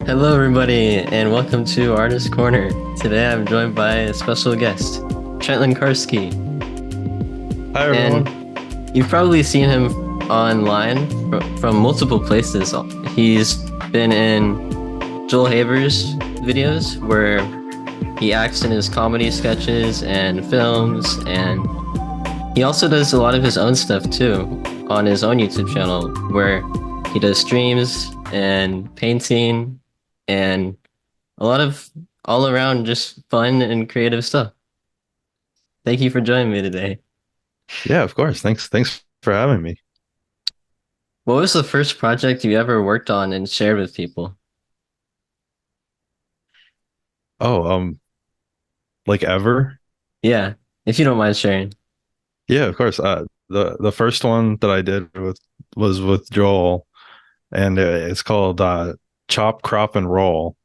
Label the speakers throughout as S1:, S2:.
S1: Hello, everybody, and welcome to Artist Corner. Today I'm joined by a special guest, Trent Lenkarski.
S2: Hi everyone.
S1: And you've probably seen him online from multiple places. He's been in Joel Haber's videos where he acts in his comedy sketches and films, and he also does a lot of his own stuff too on his own YouTube channel where he does streams and painting and a lot of all around just fun and creative stuff. Thank you for joining me today.
S2: Yeah, of course. Thanks for having me.
S1: What was the first project you ever worked on and shared with people?
S2: Oh, like ever?
S1: Yeah, if you don't mind sharing.
S2: Yeah, of course. The first one that I did was with Joel, and it's called Chop, Crop, and Roll,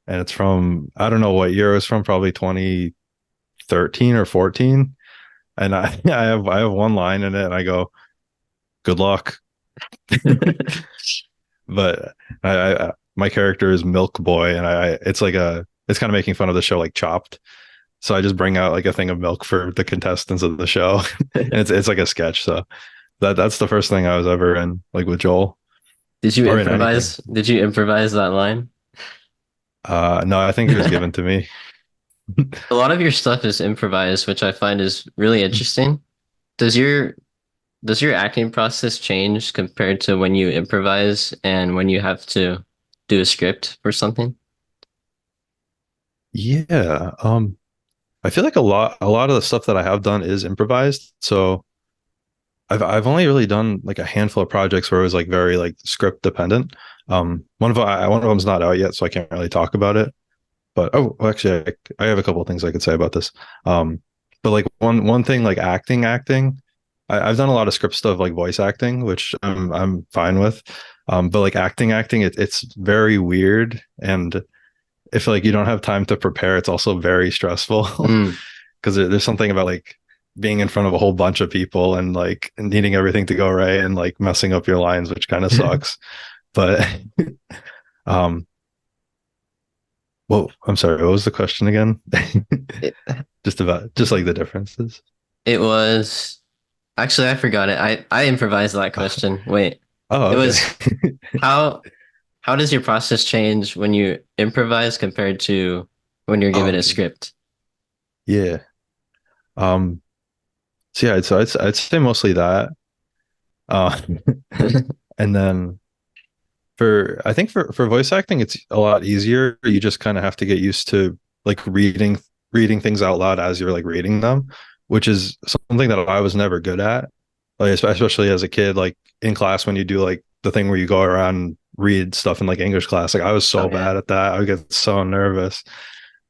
S2: and it's from I don't know what year it was from, probably 2013 or 14. And I have one line in it, and I go, "Good luck." But my character is Milk Boy, and it's kind of making fun of the show like Chopped. So I just bring out like a thing of milk for the contestants of the show, and it's like a sketch. So that's the first thing I was ever in, like with Joel
S1: Did you
S2: or in anything.
S1: improvise? Did you improvise that line?
S2: No, I think it was given to me.
S1: A lot of your stuff is improvised, which I find is really interesting. Does your does your acting process change compared to when you improvise and when you have to do a script for something?
S2: Yeah, I feel like a lot of the stuff that I have done is improvised. So I've only really done like a handful of projects where it was like very like script dependent. One of them's not out yet, so I can't really talk about it. But actually, I have a couple of things I could say about this. But like one thing, like acting, I've done a lot of script stuff, like voice acting, which I'm fine with. But like acting, it's very weird, and if like you don't have time to prepare, it's also very stressful
S1: Mm.
S2: because there's something about like being in front of a whole bunch of people and like needing everything to go right and like messing up your lines, which kind of sucks. But um, well, I'm sorry, what was the question again?
S1: It,
S2: Just like the differences.
S1: it was actually I forgot it. I improvised that question. Wait.
S2: Oh,
S1: It
S2: okay.
S1: was how how does your process change when you improvise compared to when you're
S2: Oh,
S1: given a
S2: okay.
S1: script?
S2: Yeah. Um, so yeah, I'd say mostly that. Uh, and then I think for voice acting, it's a lot easier. You just kind of have to get used to like reading things out loud as you're like reading them, which is something that I was never good at. Like especially as a kid, like in class when you do like the thing where you go around and read stuff in like English class. Like I was
S1: Oh
S2: so
S1: yeah.
S2: bad at that. I would get so nervous.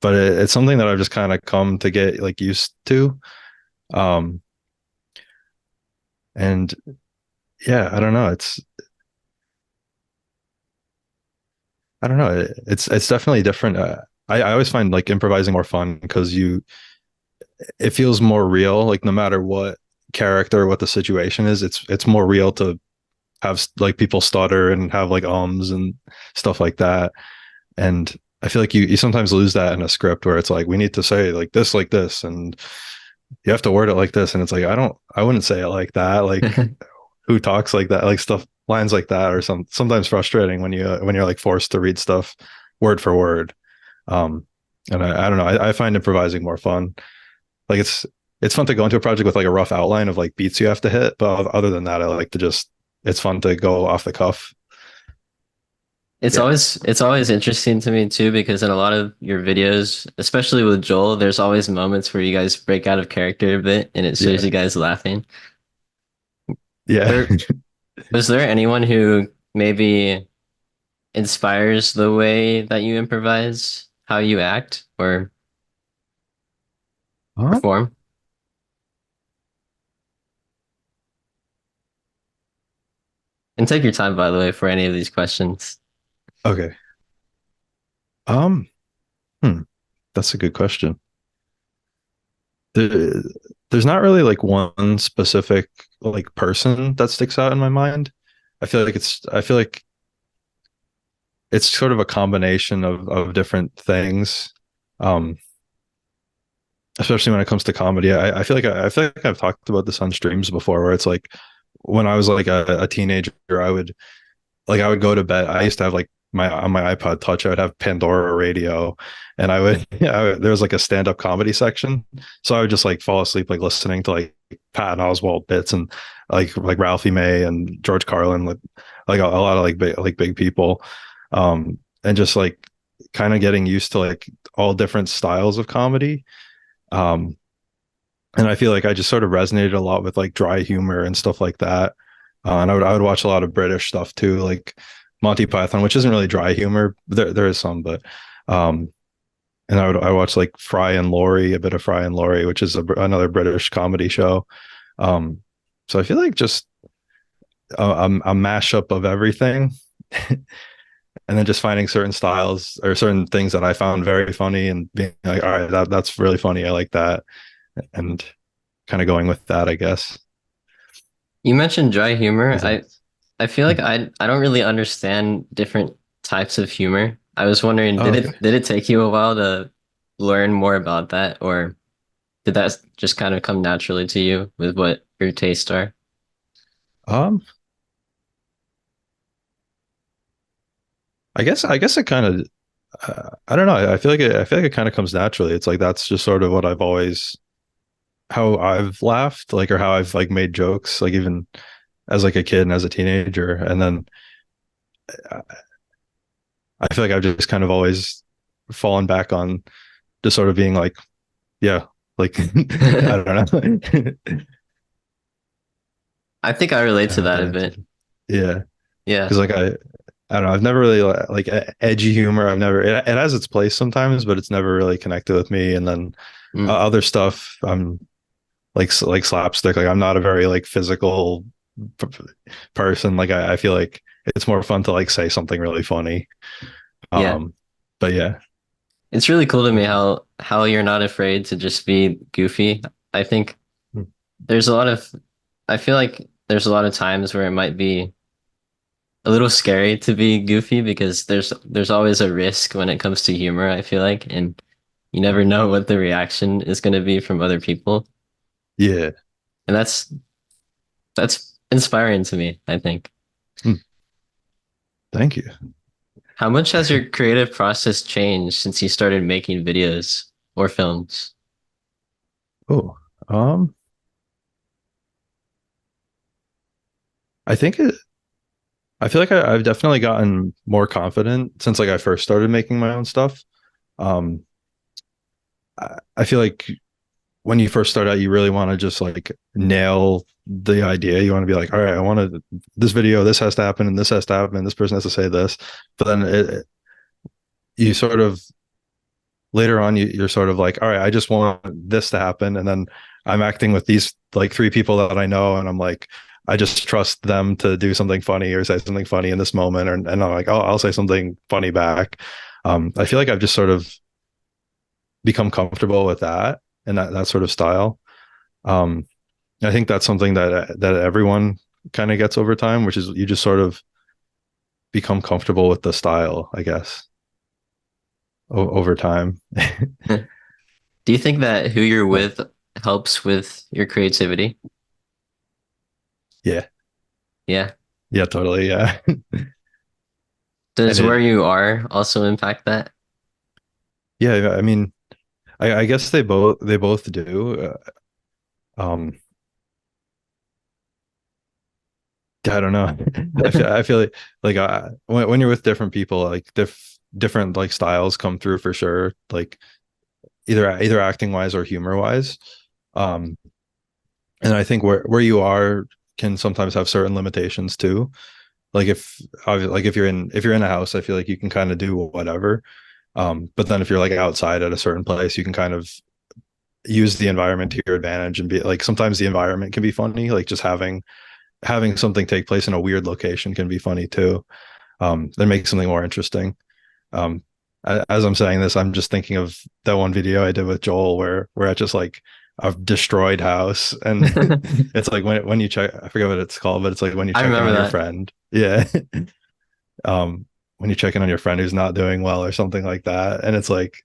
S2: But it's something that I've just kind of come to get like used to. Um, and yeah, I don't know. It's definitely different. I always find like improvising more fun because it feels more real. Like no matter what character, what the situation is, it's more real to have like people stutter and have like ums and stuff like that. And I feel like you sometimes lose that in a script where it's like we need to say like this, and you have to word it like this, and it's like I wouldn't say it like that. Like who talks like that? Like stuff lines like that, or sometimes frustrating when you're like forced to read stuff word for word. Um, and I don't know. I find improvising more fun. Like it's fun to go into a project with like a rough outline of like beats you have to hit, but other than that, I like to just it's fun to go off the cuff. Yeah,
S1: It's always interesting to me too because in a lot of your videos, especially with Joel, there's always moments where you guys break out of character a bit and it shows
S2: yeah,
S1: you guys laughing.
S2: yeah.
S1: There was there anyone who maybe inspires the way that you improvise, how you act or
S2: Huh?
S1: perform? And take your time, by the way, for any of these questions.
S2: Okay. Um, hmm, that's a good question. There, there's not really like one specific like person that sticks out in my mind. I feel like it's sort of a combination of different things. Um, Especially when it comes to comedy. I feel like I've talked about this on streams before, where it's like when I was like a teenager, I would go to bed. I used to have like my on my iPod Touch, I would have Pandora radio, and there was like a stand up comedy section, so I would just like fall asleep like listening to like Patton Oswalt bits and like Ralphie May and George Carlin, like a lot of like big people, and just like kind of getting used to like all different styles of comedy. Um, and I feel like I just sort of resonated a lot with like dry humor and stuff like that. And I would watch a lot of British stuff too, like Monty Python, which isn't really dry humor. There is some, but um, and I watch like Fry and Laurie, a bit of Fry and Laurie, which is another British comedy show. Um, so I feel like just a mashup of everything, and then just finding certain styles or certain things that I found very funny and being like, all right, that's really funny. I like that, and kind of going with that, I guess.
S1: You mentioned dry humor.
S2: Is it?
S1: I feel like I don't really understand different types of humor. I was wondering,
S2: Oh, okay.
S1: did it take you a while to learn more about that, or did that just kind of come naturally to you with what your tastes are?
S2: Um, I guess it kind of I don't know. I feel like it kind of comes naturally. It's like that's just sort of what I've always how I've laughed, like or how I've like made jokes, like even as like a kid and as a teenager. And then I I feel like I've just kind of always fallen back on just sort of being like, yeah, like I don't know.
S1: I think I relate
S2: I
S1: to
S2: don't know if
S1: that
S2: that
S1: a bit.
S2: answered. Yeah,
S1: Yeah.
S2: because like I don't know. I've never really like edgy humor. I've never it has its place sometimes, but it's never really connected with me. And then
S1: Mm.
S2: other stuff, I'm like slapstick. Like I'm not a very like physical p- person. Like I feel like it's more fun to like say something really funny.
S1: Yeah.
S2: Um, but yeah,
S1: It's really cool to me how you're not afraid to just be goofy. I think there's a lot of I feel like there's a lot of times where it might be a little scary to be goofy because there's always a risk when it comes to humor, I feel like, and you never know what the reaction is going to be from other people.
S2: yeah.
S1: And that's inspiring to me, I think.
S2: Hmm. Thank you.
S1: How much has your creative process changed since you started making videos or films?
S2: Oh, um, I think it. I feel like I've definitely gotten more confident since like I first started making my own stuff. Um, I feel like when you first start out, you really want to just like nail the idea. You want to be like, all right, I want to this video, this has to happen, and this has to happen, and this person has to say this. But then you sort of later on, you're sort of like, all right, I just want this to happen, and then I'm acting with these like three people that I know, and I'm like, I just trust them to do something funny or say something funny in this moment, and I'm like, oh, I'll say something funny back. I feel like I've just sort of become comfortable with that and that sort of style. Um, I think that's something that everyone kind of gets over time, which is you just sort of become comfortable with the style, I guess, over time.
S1: Do you think that who you're
S2: But
S1: with helps with your creativity?
S2: yeah,
S1: Yeah.
S2: yeah, totally, yeah. And
S1: Does where
S2: it,
S1: you are also impact that?
S2: yeah, I mean, I guess they both do. Um, I don't know. I feel like when you're with different people, like different like styles come through for sure. Like either acting wise or humor wise. Um, and I think where you are can sometimes have certain limitations too. Like if you're in a house, I feel like you can kind of do whatever. But then if you're like outside at a certain place, you can kind of use the environment to your advantage and be like sometimes the environment can be funny. Like just having something take place in a weird location can be funny too. That makes something more interesting. Um, as I'm saying this, I'm just thinking of that one video I did with Joel where we're at just like a destroyed house, and it's like when you check, I forget what it's called, but it's like when you
S1: I
S2: check in
S1: remember
S2: on your
S1: that.
S2: friend. Yeah. um, when you check in on your friend who's not doing well or something like that, and it's like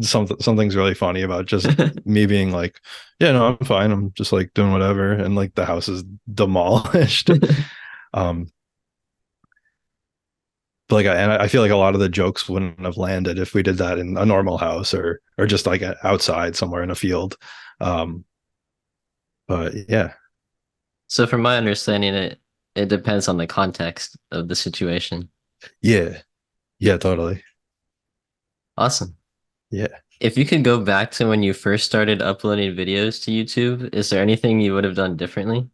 S2: something's really funny about just me being like, yeah, no, I'm fine. I'm just like doing whatever, and like the house is demolished. um, but like, and I feel like a lot of the jokes wouldn't have landed if we did that in a normal house or just like outside somewhere in a field. Um, but yeah,
S1: So from my understanding, it depends on the context of the situation.
S2: yeah, yeah, totally,
S1: Awesome.
S2: yeah.
S1: If you could go back to when you first started uploading videos to YouTube, is there anything you would have done differently?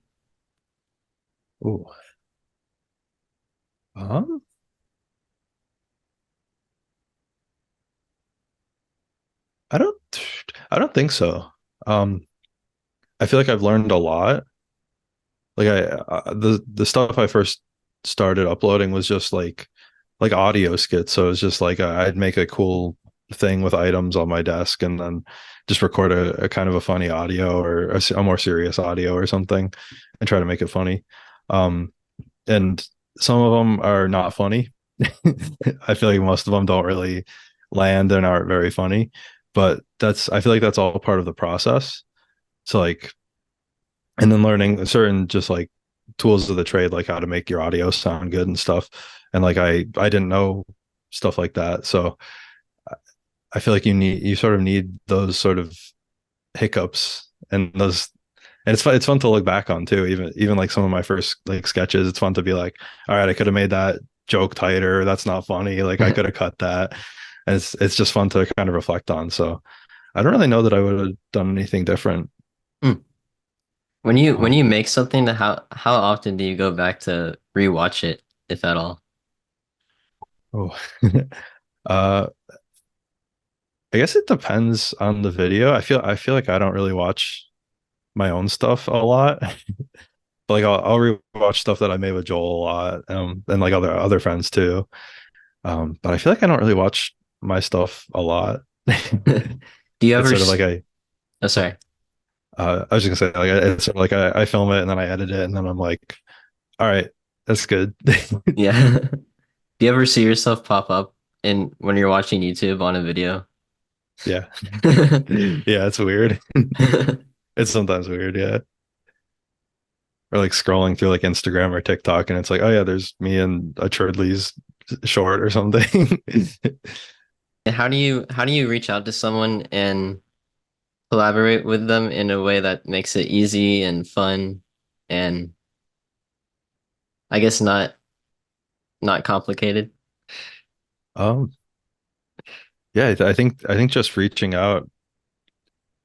S2: Ooh. Um, I don't, I don't think so. Um, I feel like I've learned a lot. Like the stuff I first started uploading was just like audio skits. So it's just like I'd make a cool thing with items on my desk and then just record a kind of a funny audio or a more serious audio or something and try to make it funny. Um, and some of them are not funny. I feel like most of them don't really land and aren't very funny, but I feel like that's all part of the process. So like, and then learning certain just like tools of the trade, like how to make your audio sound good and stuff. And like I didn't know stuff like that. So I feel like you sort of need those sort of hiccups and those and it's fun to look back on too. Even like some of my first like sketches, it's fun to be like, all right, I could have made that joke tighter. That's not funny. Like I could have cut that. And it's just fun to kind of reflect on. So I don't really know that I would have done anything different.
S1: Hmm. When you
S2: Um,
S1: make something, how often do you go back to rewatch it, if at all?
S2: oh, uh, I guess it depends on the video. I feel like I don't really watch my own stuff a lot. But like I'll rewatch stuff that I made with Joel a lot, and like other friends too. But I feel like I don't really watch my stuff a lot.
S1: Do you
S2: It's
S1: ever?
S2: sort of like
S1: Oh, sorry.
S2: I was just gonna say like it's sort of like I film it and then I edit it and then I'm like, all right, that's good.
S1: Yeah. Do you ever see yourself pop up in when you're watching YouTube on a video?
S2: Yeah, yeah, it's weird. It's sometimes weird, yeah. Or like scrolling through like Instagram or TikTok and it's like, oh yeah, there's me and a Churdley's short or something.
S1: And how do you reach out to someone and collaborate with them in a way that makes it easy and fun and I guess not complicated?
S2: Um, yeah, I think just reaching out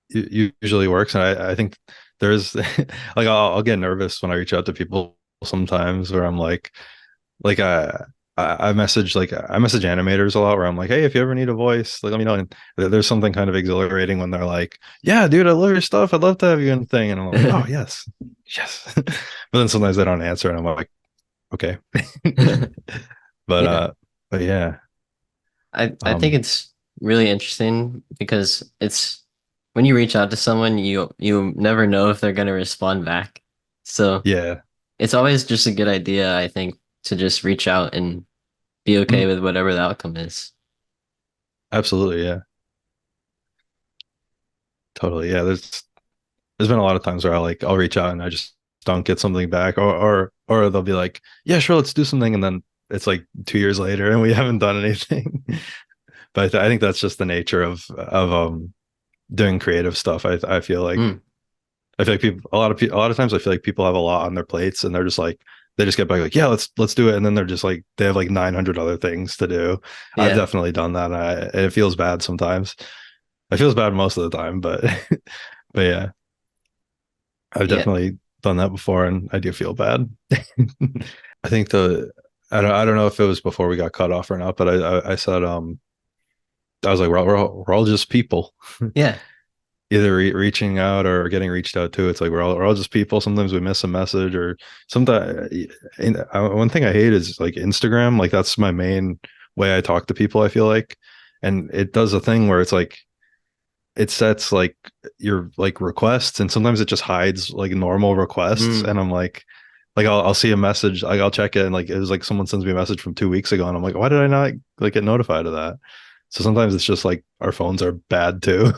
S2: usually works, and I think there's like I'll get nervous when I reach out to people sometimes, where I'm like I message animators a lot, where I'm like, hey, if you ever need a voice, like let me know. And there's something kind of exhilarating when they're like, yeah, dude, I love your stuff. I'd love to have you in the thing, and I'm like, oh yes, yes. But then sometimes they don't answer, and I'm like, okay. But
S1: Yeah.
S2: but yeah,
S1: I think
S2: um,
S1: it's really interesting because it's when you reach out to someone, you never know if they're going to respond back. So
S2: yeah.
S1: it's always just a good idea, I think, to just reach out and be okay
S2: Mm,
S1: with whatever the outcome is.
S2: absolutely, yeah, totally, yeah. There's been a lot of times where I'll reach out and I just don't get something back, or they'll be like, yeah, sure, let's do something, and then it's like 2 years later and we haven't done anything. But I think that's just the nature of doing creative stuff. I feel like
S1: Mm,
S2: people a lot of times I feel like people have a lot on their plates and they're just like they just get back like, yeah, let's do it, and then they're just like they have like 900 other things to do. I've
S1: yeah.
S2: definitely done that, and it feels bad sometimes. It feels bad most of the time, but but yeah, I've
S1: Yeah.
S2: definitely done that before, and I do feel bad. I think I don't know if it was before we got cut off or not, but I said I was like we're all just people,
S1: Yeah.
S2: either reaching out or getting reached out to. It's like we're all just people. Sometimes we miss a message or sometimes. One thing I hate is like Instagram. Like that's my main way I talk to people. I feel like, and it does a thing where it's like it sets like your like requests and sometimes it just hides like normal requests
S1: Mm,
S2: and I'm like Like I'll see a message, like I'll check it, and like it was like someone sends me a message from 2 weeks ago, and I'm like, why did I not like get notified of that? So sometimes it's just like our phones are bad too.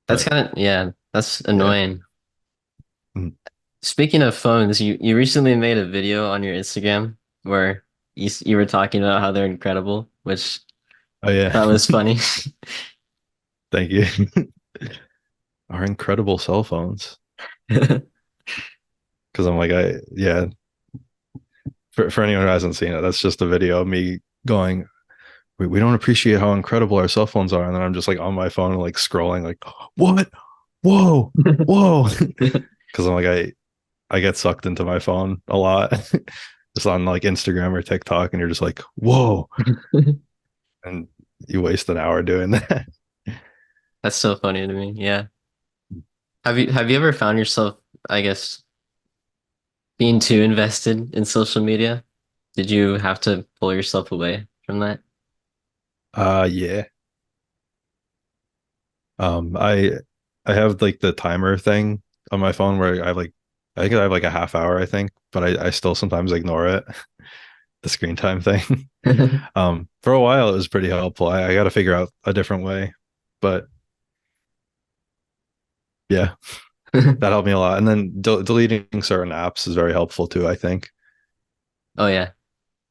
S1: That's
S2: But
S1: kind of, yeah, that's
S2: yeah.
S1: annoying.
S2: Mm.
S1: Speaking of phones, you recently made a video on your Instagram where you were talking about how they're incredible, which
S2: Oh
S1: I
S2: yeah.
S1: thought was funny.
S2: Thank you. Our incredible cell phones. Because I'm like, yeah, for anyone who hasn't seen it, that's just a video of me going, we don't appreciate how incredible our cell phones are. And then I'm just like on my phone, like scrolling, like, what? Whoa, whoa. Because I'm like, I get sucked into my phone a lot. Just on like Instagram or TikTok, and you're just like, whoa. And you waste an hour doing that.
S1: That's so funny to me. Yeah. Have you ever found yourself, I guess, being too invested in social media? Did you have to pull yourself away from that?
S2: Yeah. I have like the timer thing on my phone where I think I have like a half hour, I think, but I still sometimes ignore it, the screen time thing. For a while it was pretty helpful. I got to figure out a different way, but yeah, that helped me a lot. And then deleting certain apps is very helpful too, I think.
S1: Oh yeah.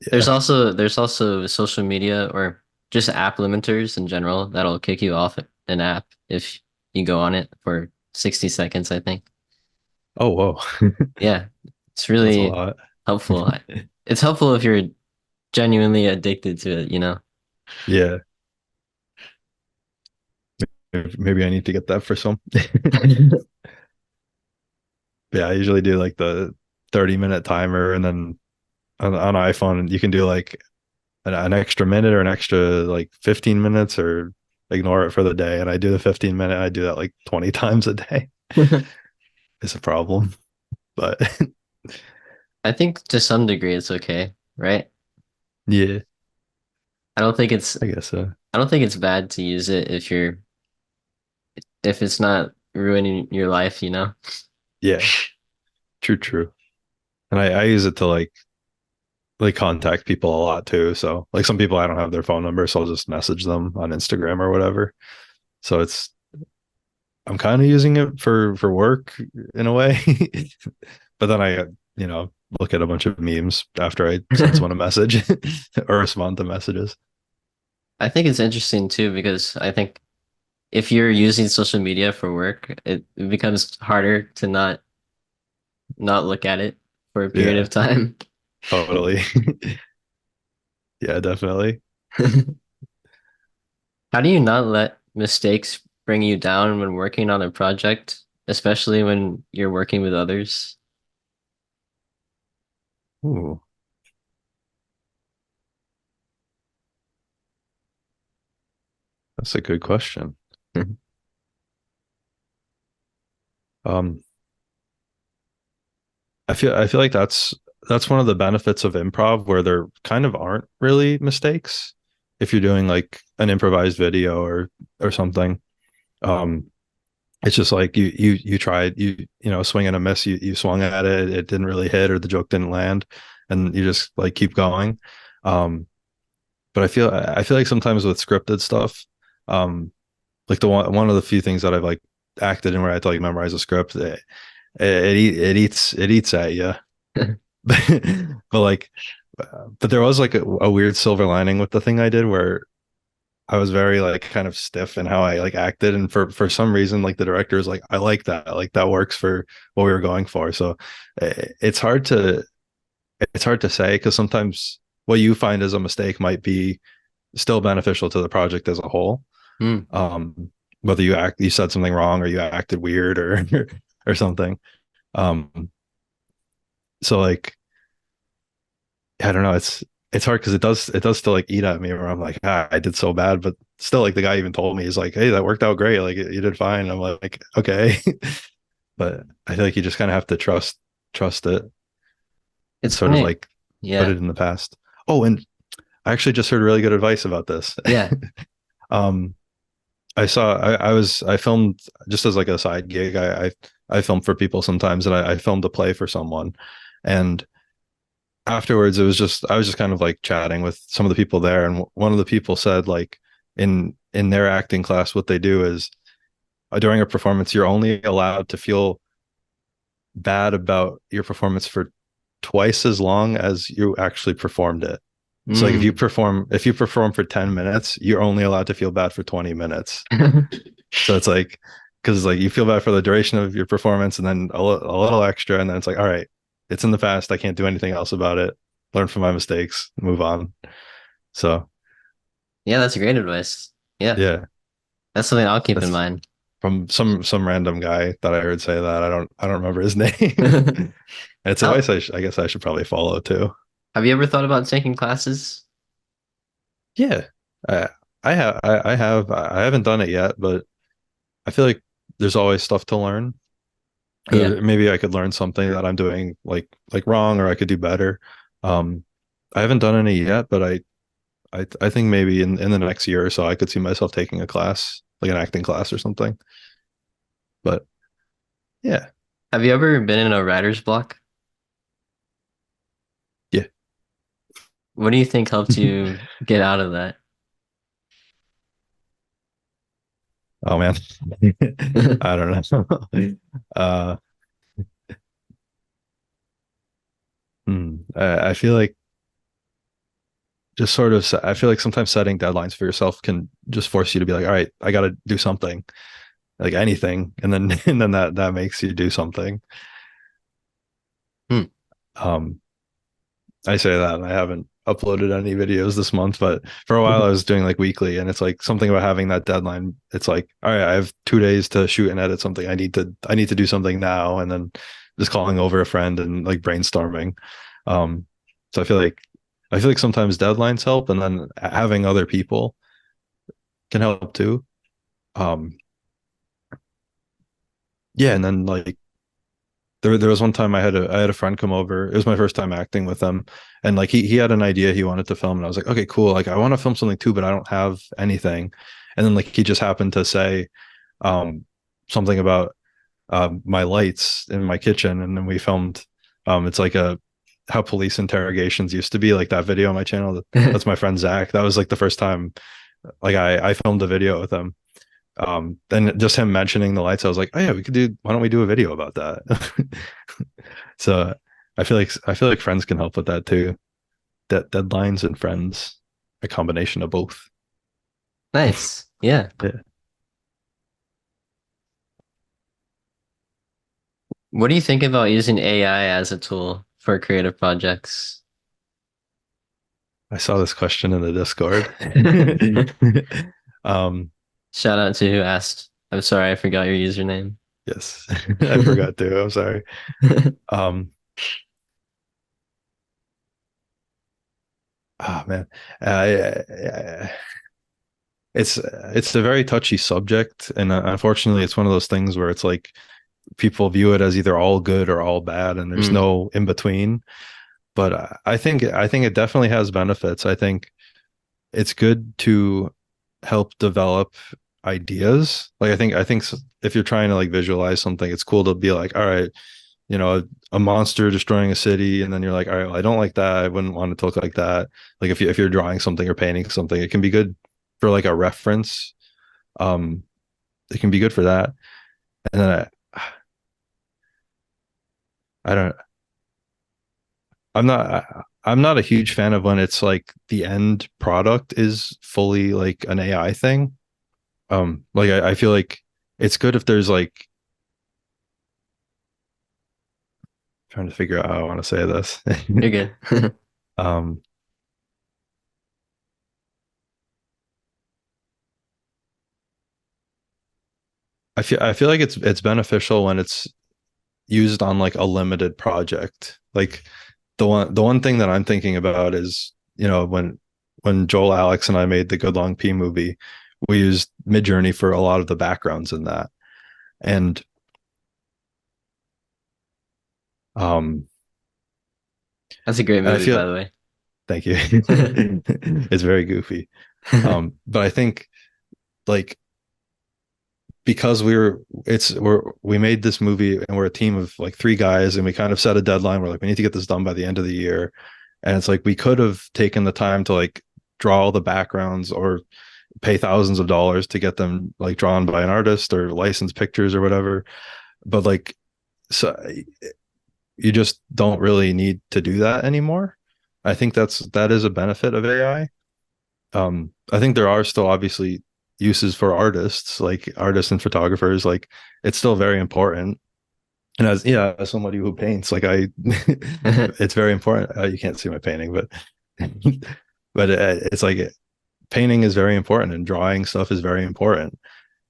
S2: Yeah.
S1: There's also social media or just app limiters in general that'll kick you off an app if you go on it for 60 seconds, I think.
S2: Oh, whoa.
S1: Yeah, it's
S2: That's a
S1: really
S2: lot.
S1: helpful. It's helpful if you're genuinely addicted to it, you know?
S2: Yeah. Maybe I need to get that for some. Yeah, I usually do like the 30-minute timer, and then on iPhone you can do like an extra minute or an extra like 15 minutes or ignore it for the day. And I do the 15-minute. I do that like 20 times a day. It's a problem, but
S1: I think to some degree it's okay, right?
S2: yeah,
S1: I don't think it's
S2: I guess so.
S1: I don't think it's bad to use it if it's not ruining your life, you know?
S2: Yeah, true, true. And I use it to like contact people a lot too. So like some people I don't have their phone number, so I'll just message them on Instagram or whatever. So I'm kind of using it for work in a way. But then I, you know, look at a bunch of memes after I send someone a message or respond to messages.
S1: I think it's interesting too because I think if you're using social media for work, it becomes harder to not look at it for a period
S2: Yeah,
S1: of time.
S2: totally. Yeah, definitely.
S1: How do you not let mistakes bring you down when working on a project, especially when you're working with others?
S2: Ooh, that's a good question. Um, I feel like that's one of the benefits of improv where there kind of aren't really mistakes if you're doing like an improvised video or something. Um, it's just like you tried you know swing and a miss. You swung at it, it didn't really hit, or the joke didn't land, and you just like keep going. Um, but I feel like sometimes with scripted stuff, um, like one of the few things that I've like acted in where I had to like memorize a script, it eats at you. But like, but there was like a weird silver lining with the thing I did where I was very like kind of stiff in how I like acted, and for some reason, like the director is like, I like that works for what we were going for. So it's hard to say because sometimes what you find as a mistake might be still beneficial to the project as a whole.
S1: Hmm.
S2: Um, whether you said something wrong or you acted weird or or something. Um, so like I don't know. It's hard because it does still like eat at me where I'm like, I did so bad, but still like the guy even told me he's like, hey, that worked out great. Like you did fine. I'm like, okay. But I feel like you just kind of have to trust it and
S1: It's
S2: sort of
S1: funny.
S2: like put
S1: Yeah.
S2: it in the past. Oh, and I actually just heard really good advice about this.
S1: Yeah.
S2: um I filmed just as like a side gig. I I film for people sometimes, and I filmed a play for someone, and afterwards it was just I was just kind of like chatting with some of the people there, and one of the people said like in their acting class, what they do is during a performance, you're only allowed to feel bad about your performance for twice as long as you actually performed it. So like
S1: Mm.
S2: if you perform for 10 minutes, you're only allowed to feel bad for 20 minutes. So it's like because like you feel bad for the duration of your performance and then a little extra, and then it's like, all right, it's in the past. I can't do anything else about it. Learn from my mistakes, move on. So
S1: Yeah, that's great advice. Yeah,
S2: yeah,
S1: that's something I'll keep in
S2: that's
S1: mind.
S2: from some random guy that I heard say that. I don't remember his name. It's
S1: How
S2: advice I guess I should probably follow too.
S1: have you ever thought about taking classes?
S2: Yeah. I I haven't done it yet, but I feel like there's always stuff to learn.
S1: Yeah,
S2: Maybe I could learn something that I'm doing like wrong, or I could do better. Um, I haven't done any yet, but I think maybe in the next year or so I could see myself taking a class, like an acting class or something. But yeah,
S1: have you ever been in a writer's block?
S2: yeah.
S1: What do you think helped you get out of that?
S2: Oh man, I don't know. Uh, I feel like just sort of I feel like sometimes setting deadlines for yourself can just force you to be like, all right, I got to do something, like anything, and then and then that makes you do something.
S1: Hmm.
S2: Um, I say that and I haven't uploaded any videos this month, but for a while I was doing like weekly, and it's like something about having that deadline. It's like, all right, I have 2 days to shoot and edit something. I need to do something now, and then just calling over a friend and like brainstorming. Um, so I feel like sometimes deadlines help, and then having other people can help too. Um, yeah, and then like there was one time I had a friend come over. It was my first time acting with him, and like he had an idea he wanted to film, and I was like, okay, cool. Like I want to film something too, but I don't have anything. And then like he just happened to say um something about my lights in my kitchen, and then we filmed. It's like a how police interrogations used to be, like that video on my channel. That's my friend Zach. That was like the first time like I filmed a video with him. Then just him mentioning the lights, I was like, oh yeah, we could do. Why don't we do a video about that? So I feel like friends can help with that too. Deadlines and friends, a combination of both.
S1: Nice. Yeah.
S2: Yeah.
S1: What do you think about using AI as a tool for creative projects?
S2: I saw this question in the Discord. um,
S1: Shout out to who asked. I'm sorry, I forgot your username.
S2: yes, I forgot to. I'm sorry. Um, oh man, it's a very touchy subject, and unfortunately, it's one of those things where it's like people view it as either all good or all bad, and there's
S1: Mm,
S2: no in between. But I think it definitely has benefits. I think it's good to help develop ideas. Like I think if you're trying to like visualize something, it's cool to be like, all right, you know, a monster destroying a city, and then you're like, all right, well, I don't like that. I wouldn't want it to look like that. Like if you're drawing something or painting something, it can be good for like a reference. Um, it can be good for that. And then I don't. I'm not a huge fan of when it's like the end product is fully like an AI thing. Like I feel like it's good if there's like trying to figure out how I want to say this.
S1: you're good.
S2: um, I feel like it's beneficial when it's used on like a limited project. Like the one thing that I'm thinking about is, you know, when Joel, Alex, and I made the Good Long Pea movie, we used Midjourney for a lot of the backgrounds in that. And um
S1: That's a great
S2: and I
S1: movie,
S2: feel
S1: by the way.
S2: thank you. It's very goofy. But I think like because we made this movie and we're a team of like three guys and we kind of set a deadline. We're like, we need to get this done by the end of the year. And it's like we could have taken the time to like draw all the backgrounds or pay thousands of dollars to get them like drawn by an artist or license pictures or whatever. But like, so you just don't really need to do that anymore. I think that is a benefit of AI. I think there are still obviously uses for artists, like artists and photographers. Like it's still very important. And as somebody who paints, like it's very important. You can't see my painting, but but it's like painting is very important and drawing stuff is very important.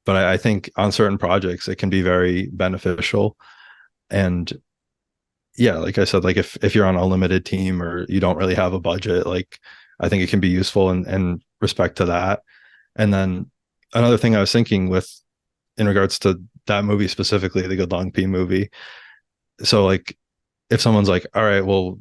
S2: But I think on certain projects it can be very beneficial. And yeah, like I said, like if you're on a limited team or you don't really have a budget, like I think it can be useful and respect to that. And then another thing I was thinking with in regards to that movie specifically, the goodlongpee movie. So like if someone's like, all right, well,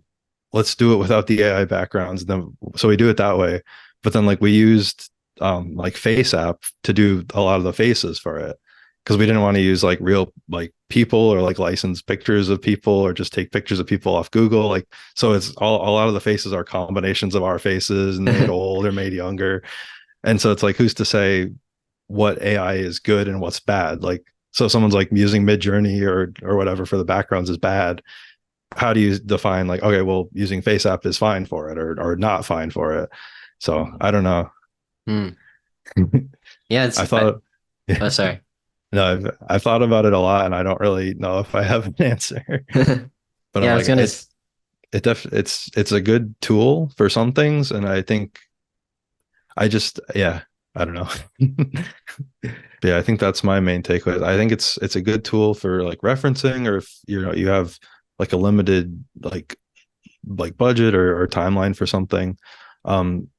S2: let's do it without the AI backgrounds, then so we do it that way. But then like we used like Face App to do a lot of the faces for it because we didn't want to use like real like people or like licensed pictures of people or just take pictures of people off Google. Like so it's all a lot of the faces are combinations of our faces and made old or made younger. And so it's like who's to say what AI is good and what's bad? Like so if someone's like using Midjourney or whatever for the backgrounds is bad. How do you define like, okay, well, using Face App is fine for it or not fine for it? So I don't know.
S1: Hmm. Yeah,
S2: I thought,
S1: oh,
S2: yeah,
S1: sorry.
S2: no, I've thought about it a lot, and I don't really know if I have an answer. But I'm
S1: Yeah, I
S2: like,
S1: was gonna.
S2: it's a good tool for some things, and I think yeah, I don't know. But yeah, I think that's my main takeaway. I think it's a good tool for like referencing, or if you have like a limited like budget or timeline for something.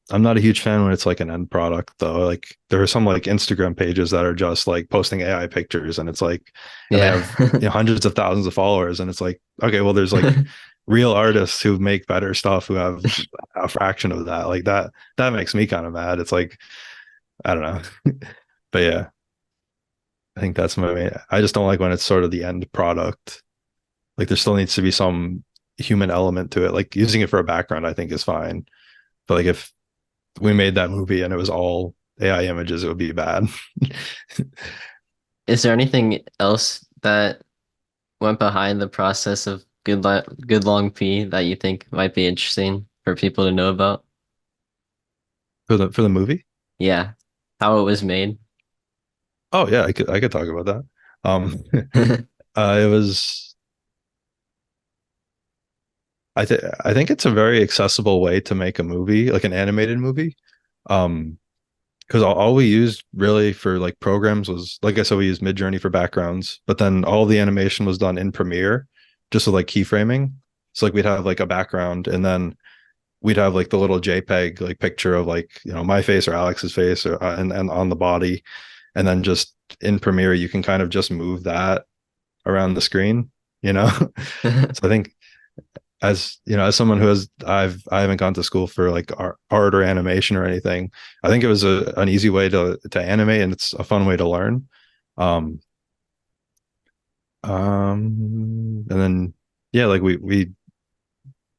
S2: I'm not a huge fan when it's like an end product though. Like there are some like Instagram pages that are just like posting AI pictures and it's like, and they
S1: Yeah.
S2: have hundreds of thousands of followers. And it's like, okay, well, there's like real artists who make better stuff who have a fraction of that. Like that makes me kind of mad. It's like, I don't know. But yeah, I think that's my main, I just don't like when it's sort of the end product. Like there still needs to be some human element to it. Like using it for a background, I think is fine. But like if we made that movie and it was all AI images, it would be bad.
S1: Is there anything else that went behind the process of Good Long P that you think might be interesting for people to know about?
S2: For the movie.
S1: Yeah, how it was made.
S2: Oh yeah, I could talk about that. It was I think it's a very accessible way to make a movie, like an animated movie. Because all we used really for like programs was like I said, we used Midjourney for backgrounds, but then all the animation was done in Premiere, just with like keyframing. So like we'd have like a background, and then we'd have like the little JPEG like picture of like my face or Alex's face or and on the body, and then just in Premiere you can kind of just move that around the screen. So I think as someone who I haven't gone to school for like art or animation or anything. I think it was an easy way to animate, and it's a fun way to learn. Um, and then yeah, like we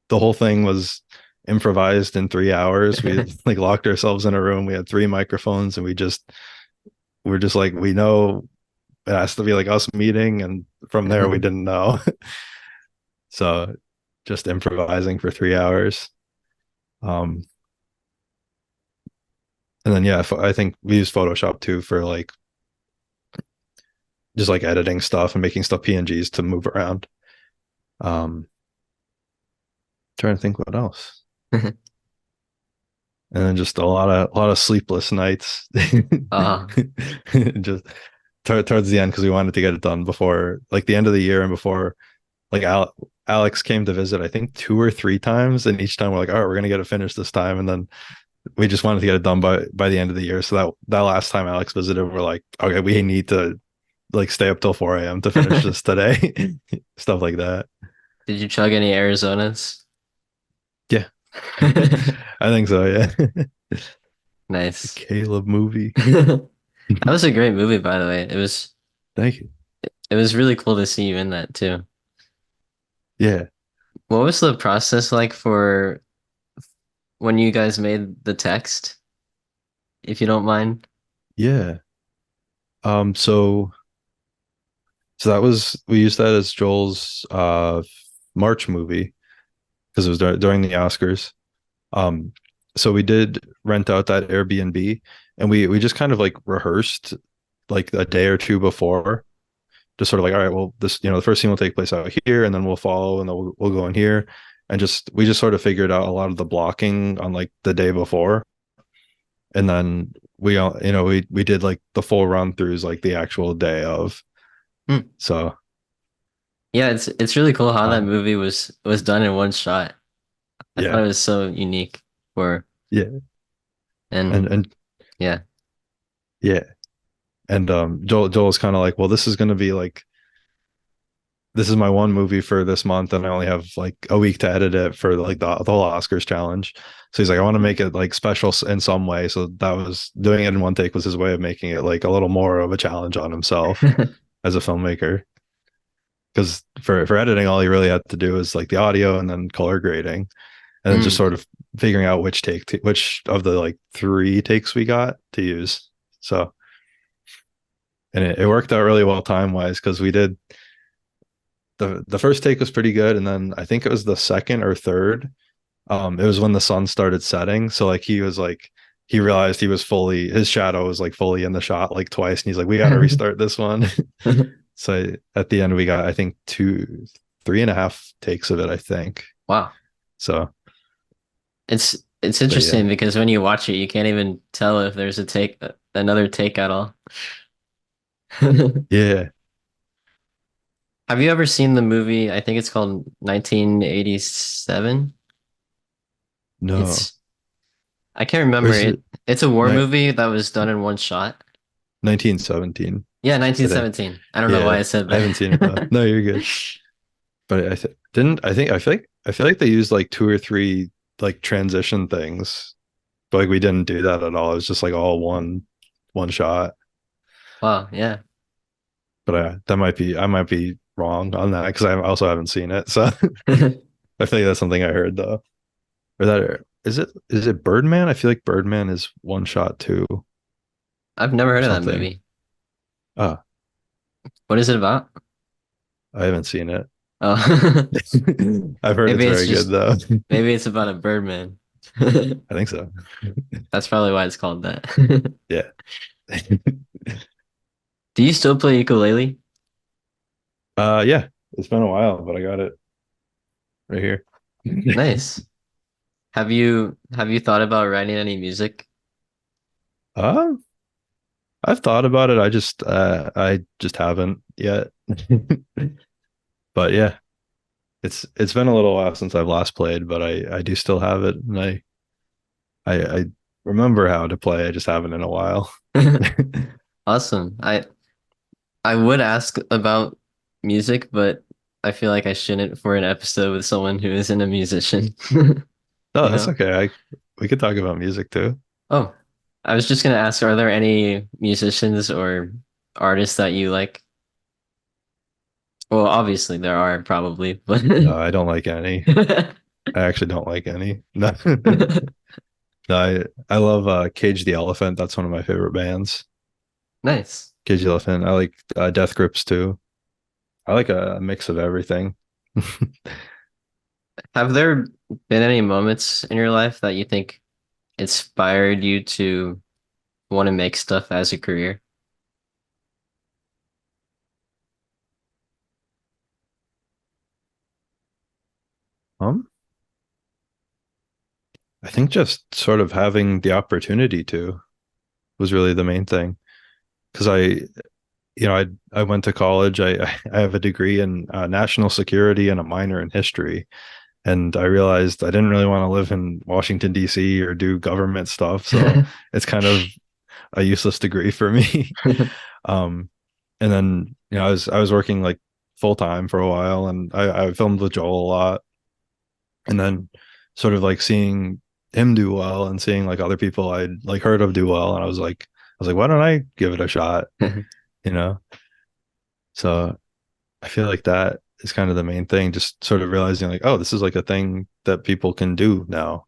S2: the whole thing was improvised in 3 hours. We like locked ourselves in a room. We had three microphones, and we're just like we know it has to be like us meeting, and from there we didn't know. So just improvising for 3 hours. Um, and then yeah, I think we use Photoshop too for like just like editing stuff and making stuff PNGs to move around. Um, Trying to think what else. And then just a lot of sleepless nights.
S1: uh,
S2: Just towards the end because we wanted to get it done before like the end of the year and before like Alex came to visit I think 2 or 3 times, and each time we're like, all right, we're gonna get it finished this time, and then we just wanted to get it done by the end of the year. So that last time Alex visited, we're like, okay, we need to like stay up till 4 a.m. to finish this today. Stuff like that.
S1: did you chug any Arizonas?
S2: Yeah. I think so, yeah.
S1: Nice.
S2: Caleb movie.
S1: That was a great movie, by the way.
S2: Thank you.
S1: It was really cool to see you in that too.
S2: Yeah.
S1: What was the process like for when you guys made the text, if you don't mind?
S2: Yeah. So that was we used that as Joel's March movie because it was during the Oscars. Um, so we did rent out that Airbnb and we just kind of like rehearsed like a day or two before, just sort of like, all right, well, this, the first scene will take place out here and then we'll follow and then we'll go in here. And we just sort of figured out a lot of the blocking on like the day before. And then we all, we did like the full run throughs like the actual day of.
S1: Hmm.
S2: So,
S1: Yeah, it's really cool how that
S2: uh,
S1: movie was done in one shot. I thought
S2: yeah,
S1: it was so unique for
S2: yeah.
S1: and
S2: And
S1: yeah.
S2: yeah. And Joel's kind of like, well, this is going to be like, this is my one movie for this month, and I only have like a week to edit it for like the whole Oscars challenge. So he's like, I want to make it like special in some way. So that was doing it in one take was his way of making it like a little more of a challenge on himself as a filmmaker. Because for editing, all he really had to do was like the audio and then color grading, and then just
S1: Mm.
S2: sort of figuring out which of the like three takes we got to use. So and it worked out really well time wise because we did the first take was pretty good, and then I think it was the second or third. It was when the sun started setting, so like he was like he realized his shadow was like fully in the shot like twice, and he's like, we got to restart this one. So at the end we got I think three and a half takes of it, I think.
S1: Wow.
S2: So,
S1: It's
S2: but yeah,
S1: interesting because when you watch it, you can't even tell if there's another take at all.
S2: yeah,
S1: Have you ever seen the movie? I think it's called 1987.
S2: no,
S1: It's I can't remember
S2: is
S1: it.
S2: it
S1: It's a war movie that was done in one shot.
S2: 1917?
S1: Yeah,
S2: I think.
S1: 1917. I don't know why
S2: Yeah,
S1: I said
S2: I haven't seen it though.
S1: that.
S2: No, you're good. But I th didn't I feel like they used like two or three like transition things, but like we didn't do that at all. It was just like all one shot.
S1: Wow, yeah.
S2: But I might be wrong on that because I also haven't seen it. So I feel like that's something I heard though. Or that is it Birdman? I feel like Birdman is one shot too
S1: I've never
S2: or
S1: heard of that
S2: something.
S1: movie.
S2: Ah,
S1: What is it about?
S2: I haven't seen it.
S1: Oh,
S2: I've heard it's
S1: maybe it's
S2: very good
S1: just
S2: though.
S1: maybe it's about a birdman.
S2: I think so.
S1: That's probably why it's called that.
S2: Yeah.
S1: Do you still play ukulele?
S2: Yeah. It's been a while, but I got it right here.
S1: Nice. Have you thought about writing any music?
S2: Um, I've thought about it. I just haven't yet. But yeah, it's been a little while since I've last played, but I do still have it, and I remember how to play. I just haven't in a while.
S1: Awesome. I would ask about music, but I feel like I shouldn't for an episode with someone who isn't a musician.
S2: No,
S1: You
S2: that's
S1: know?
S2: okay. We could talk about music too.
S1: Oh, I was just gonna ask, are there any musicians or artists that you like? Well, obviously there are probably, but
S2: No, I don't like any. I actually don't like any. No, no, I love Cage the Elephant. That's one of my favorite bands.
S1: nice.
S2: Cage the Elephant. I like Death Grips too. I like a mix of everything.
S1: Have there been any moments in your life that you think inspired you to want to make stuff as a career?
S2: Um, I think just sort of having the opportunity to was really the main thing. Because I went to college. I have a degree in national security and a minor in history. And I realized I didn't really want to live in Washington, D.C. or do government stuff. So it's kind of a useless degree for me. Um, and then, I was working like full time for a while and I filmed with Joel a lot. And then sort of like seeing him do well and seeing like other people I'd like heard of do well. And I was like, was like, why don't I give it a shot? You know? So I feel like that is kind of the main thing, just sort of realizing like, oh, this is like a thing that people can do now.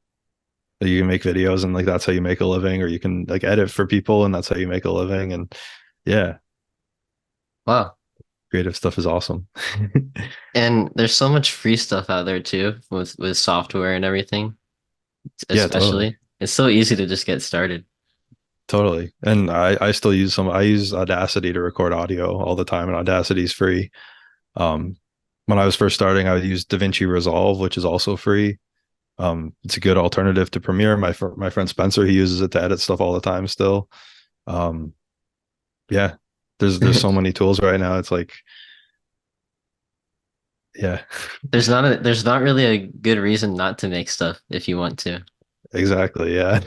S2: That you can make videos and like that's how you make a living, or you can like edit for people and that's how you make a living. And yeah,
S1: Wow.
S2: creative stuff is awesome.
S1: And there's so much free stuff out there too with software and everything,
S2: Yeah, totally.
S1: especially. It's so easy to just get started.
S2: Totally. And I still use I use Audacity to record audio all the time, and Audacity is free. Um, when I was first starting, I would use DaVinci Resolve, which is also free. It's a good alternative to Premiere. My friend Spencer, he uses it to edit stuff all the time still. Um, yeah, there's so many tools right now. It's like, yeah,
S1: There's not really a good reason not to make stuff if you want to.
S2: exactly. Yeah,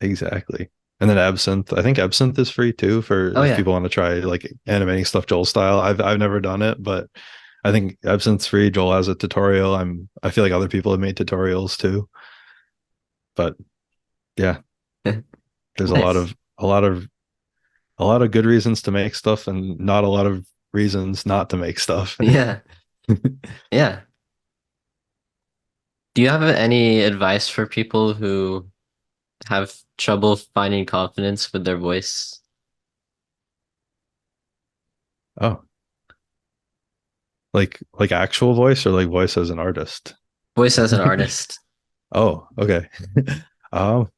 S2: exactly. And then Absinthe, I think Absinthe is free too for
S1: Oh
S2: if
S1: yeah.
S2: people want to try like animating stuff Joel style. I've never done it, but I think Absinthe's free. Joel has a tutorial. I feel like other people have made tutorials too. But yeah, there's
S1: Nice.
S2: a lot of good reasons to make stuff and not a lot of reasons not to make stuff.
S1: Yeah. Yeah. Do you have any advice for people who have trouble finding confidence with their voice?
S2: Oh, like actual voice or like voice as an artist?
S1: Voice as an artist.
S2: Oh, okay. Um,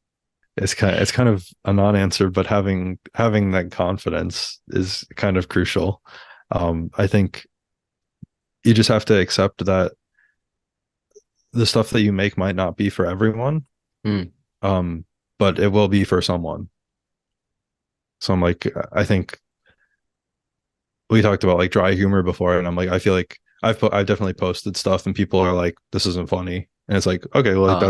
S2: it's kind of a non-answer, but having that confidence is kind of crucial. I think you just have to accept that the stuff that you make might not be for everyone,
S1: Hmm.
S2: um, but it will be for someone. So I'm like, I think we talked about like dry humor before, and I'm like, I feel like I've definitely posted stuff, and people are like, this isn't funny, and it's like, okay, well, like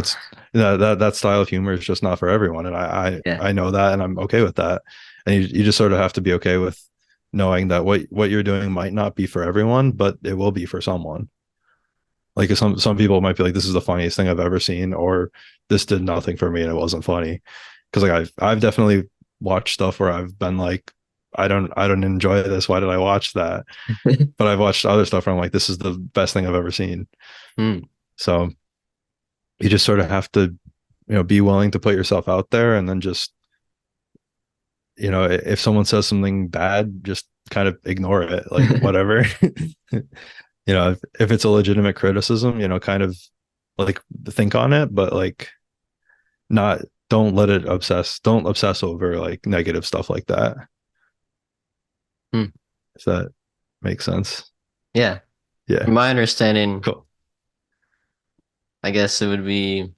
S1: Oh,
S2: that style of humor is just not for everyone, and
S1: yeah.
S2: I know that, and I'm okay with that, and you just sort of have to be okay with knowing that what you're doing might not be for everyone, but it will be for someone. Like some people might be like, this is the funniest thing I've ever seen, or this did nothing for me and it wasn't funny. Because like I've definitely watched stuff where I've been like, I don't enjoy this. Why did I watch that? But I've watched other stuff where I'm like, this is the best thing I've ever seen.
S1: Hmm.
S2: So you just sort of have to, be willing to put yourself out there, and then just, if someone says something bad, just kind of ignore it, like whatever. If it's a legitimate criticism, kind of like think on it, but like not don't obsess over like negative stuff like that.
S1: Hmm.
S2: If that makes sense.
S1: Yeah.
S2: Yeah.
S1: From my understanding,
S2: Cool.
S1: I guess it would be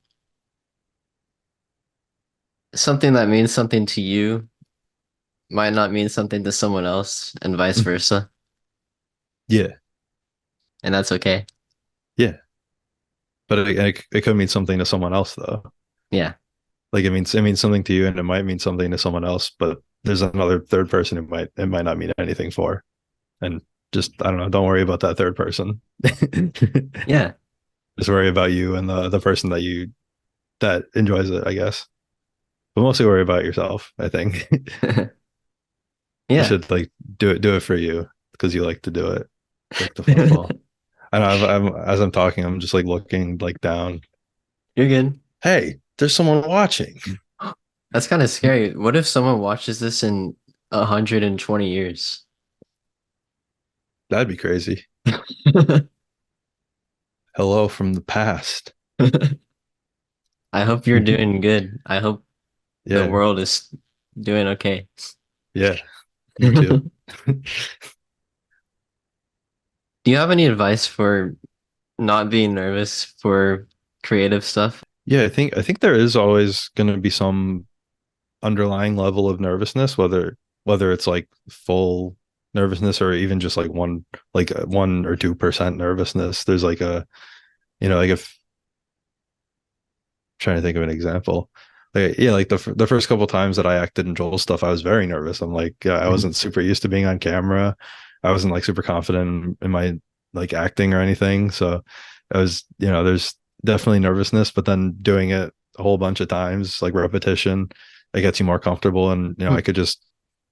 S1: something that means something to you might not mean something to someone else and vice
S2: Mhm.
S1: versa.
S2: Yeah.
S1: And that's okay.
S2: Yeah. But it could mean something to someone else though.
S1: Yeah.
S2: Like it means something to you and it might mean something to someone else, but there's another third person it might not mean anything for. And just I don't know, don't worry about that third person.
S1: Yeah.
S2: Just worry about you and the person that enjoys it, I guess. But mostly worry about yourself, I think. You
S1: Yeah.
S2: should like do it for you because you like to do it. Like the football. And as I'm talking, I'm just like looking like down.
S1: You're good.
S2: Hey, there's someone watching.
S1: That's kind of scary. What if someone watches this in 120 years?
S2: That'd be crazy. Hello from the past.
S1: I hope you're doing good. I hope the
S2: Yeah,
S1: world is doing okay.
S2: yeah, you too.
S1: Do you have any advice for not being nervous for creative stuff?
S2: Yeah, I think there is always going to be some underlying level of nervousness, whether it's like full nervousness or even just like 1 or 2% nervousness. There's like like if trying to think of an example. Like, yeah, like the first couple times that I acted in Joel's stuff, I was very nervous. I'm like, I wasn't super used to being on camera. I wasn't like super confident in my like acting or anything. So I was, there's definitely nervousness, but then doing it a whole bunch of times, like repetition, it gets you more comfortable, and I
S1: Hmm.
S2: could just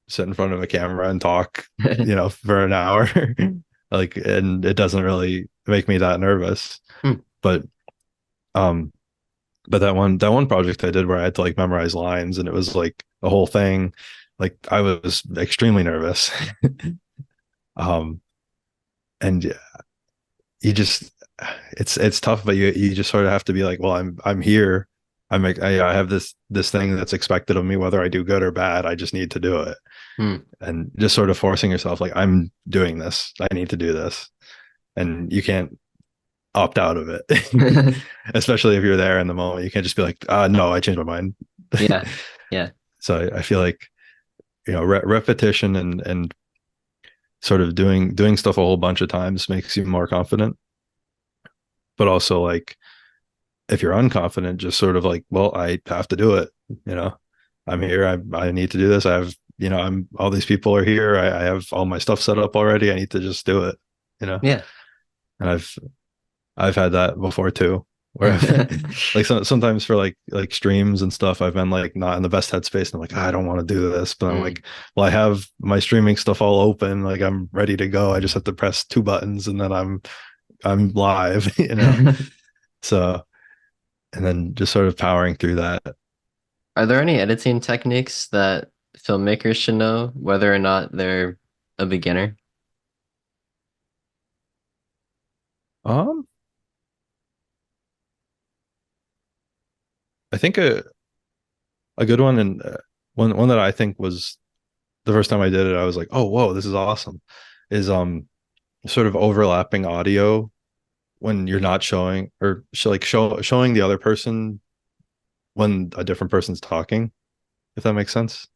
S2: sit in front of a camera and talk, for an hour, like, and it doesn't really make me that nervous.
S1: Hmm.
S2: But um, but that one project I did where I had to like memorize lines, and it was like a whole thing. Like I was extremely nervous. um, and you just it's tough, but you just sort of have to be like, well, I'm here. I have this thing that's expected of me, whether I do good or bad. I just need to do it,
S1: Hmm.
S2: and just sort of forcing yourself, like, I'm doing this. I need to do this, and you can't opt out of it, especially if you're there in the moment. You can't just be like, no, I changed my mind.
S1: Yeah. Yeah.
S2: So I feel like repetition and sort of doing stuff a whole bunch of times makes you more confident, but also like if you're unconfident, just sort of like, well, I have to do it. You know, I'm here. I need to do this. I have, I'm all these people are here. I have all my stuff set up already. I need to just do it. You know,
S1: Yeah.
S2: and I've had that before too, where like sometimes for like streams and stuff, I've been like not in the best headspace, and I'm like, I don't want to do this, but I'm
S1: Mm.
S2: like, well, I have my streaming stuff all open, like I'm ready to go. I just have to press two buttons, and then I'm live. So, and then just sort of powering through that.
S1: Are there any editing techniques that filmmakers should know, whether or not they're a beginner?
S2: Um, I think a good one, and one that I think was the first time I did it, I was like, oh, whoa, this is awesome. Is sort of overlapping audio when you're not showing, or showing the other person when a different person's talking, if that makes sense.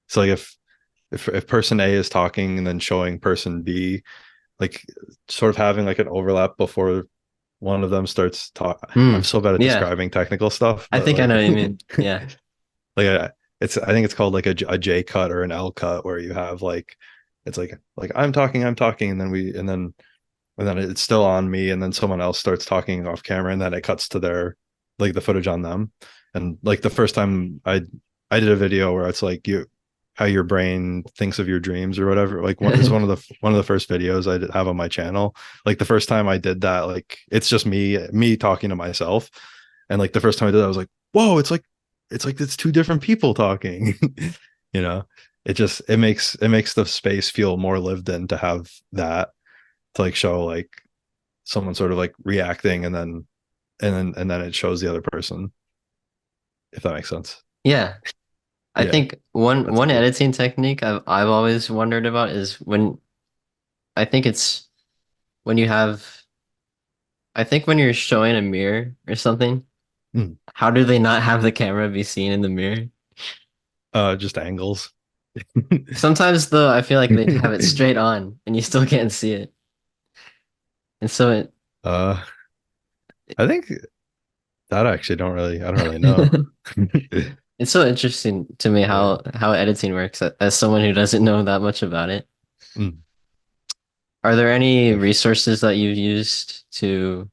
S2: So like if person A is talking and then showing person B, like sort of having like an overlap before one of them starts talk. I'm
S1: Hmm.
S2: so bad at
S1: Yeah.
S2: describing technical stuff,
S1: I
S2: but
S1: think I
S2: like
S1: know what you mean. Yeah.
S2: like I think it's called like a J cut or an L cut, where you have like it's like I'm talking, and then it's still on me, and then someone else starts talking off camera, and then it cuts to their like the footage on them. And like the first time I did a video where it's like you how your brain thinks of your dreams or whatever. Like it's one of the first videos I have on my channel. Like the first time I did that, like it's just me talking to myself. And like the first time I did that, I was like, whoa, it's two different people talking. you know, it makes the space feel more lived in to have that, to like show like someone sort of like reacting, and then it shows the other person, if that makes sense.
S1: Yeah. I
S2: Yeah,
S1: think one
S2: that's
S1: one
S2: cool.
S1: editing technique I've always wondered about is when I think it's when you have I think when you're showing a mirror or something,
S2: Mm.
S1: how do they not have the camera be seen in the mirror?
S2: Just angles.
S1: Sometimes though, I feel like they have it straight on and you still can't see it. And so
S2: uh I think that I don't really know.
S1: it it's so interesting to me
S2: Yeah.
S1: how editing works as someone who doesn't know that much about it.
S2: Mm.
S1: Are there any
S2: Like,
S1: resources that you've used to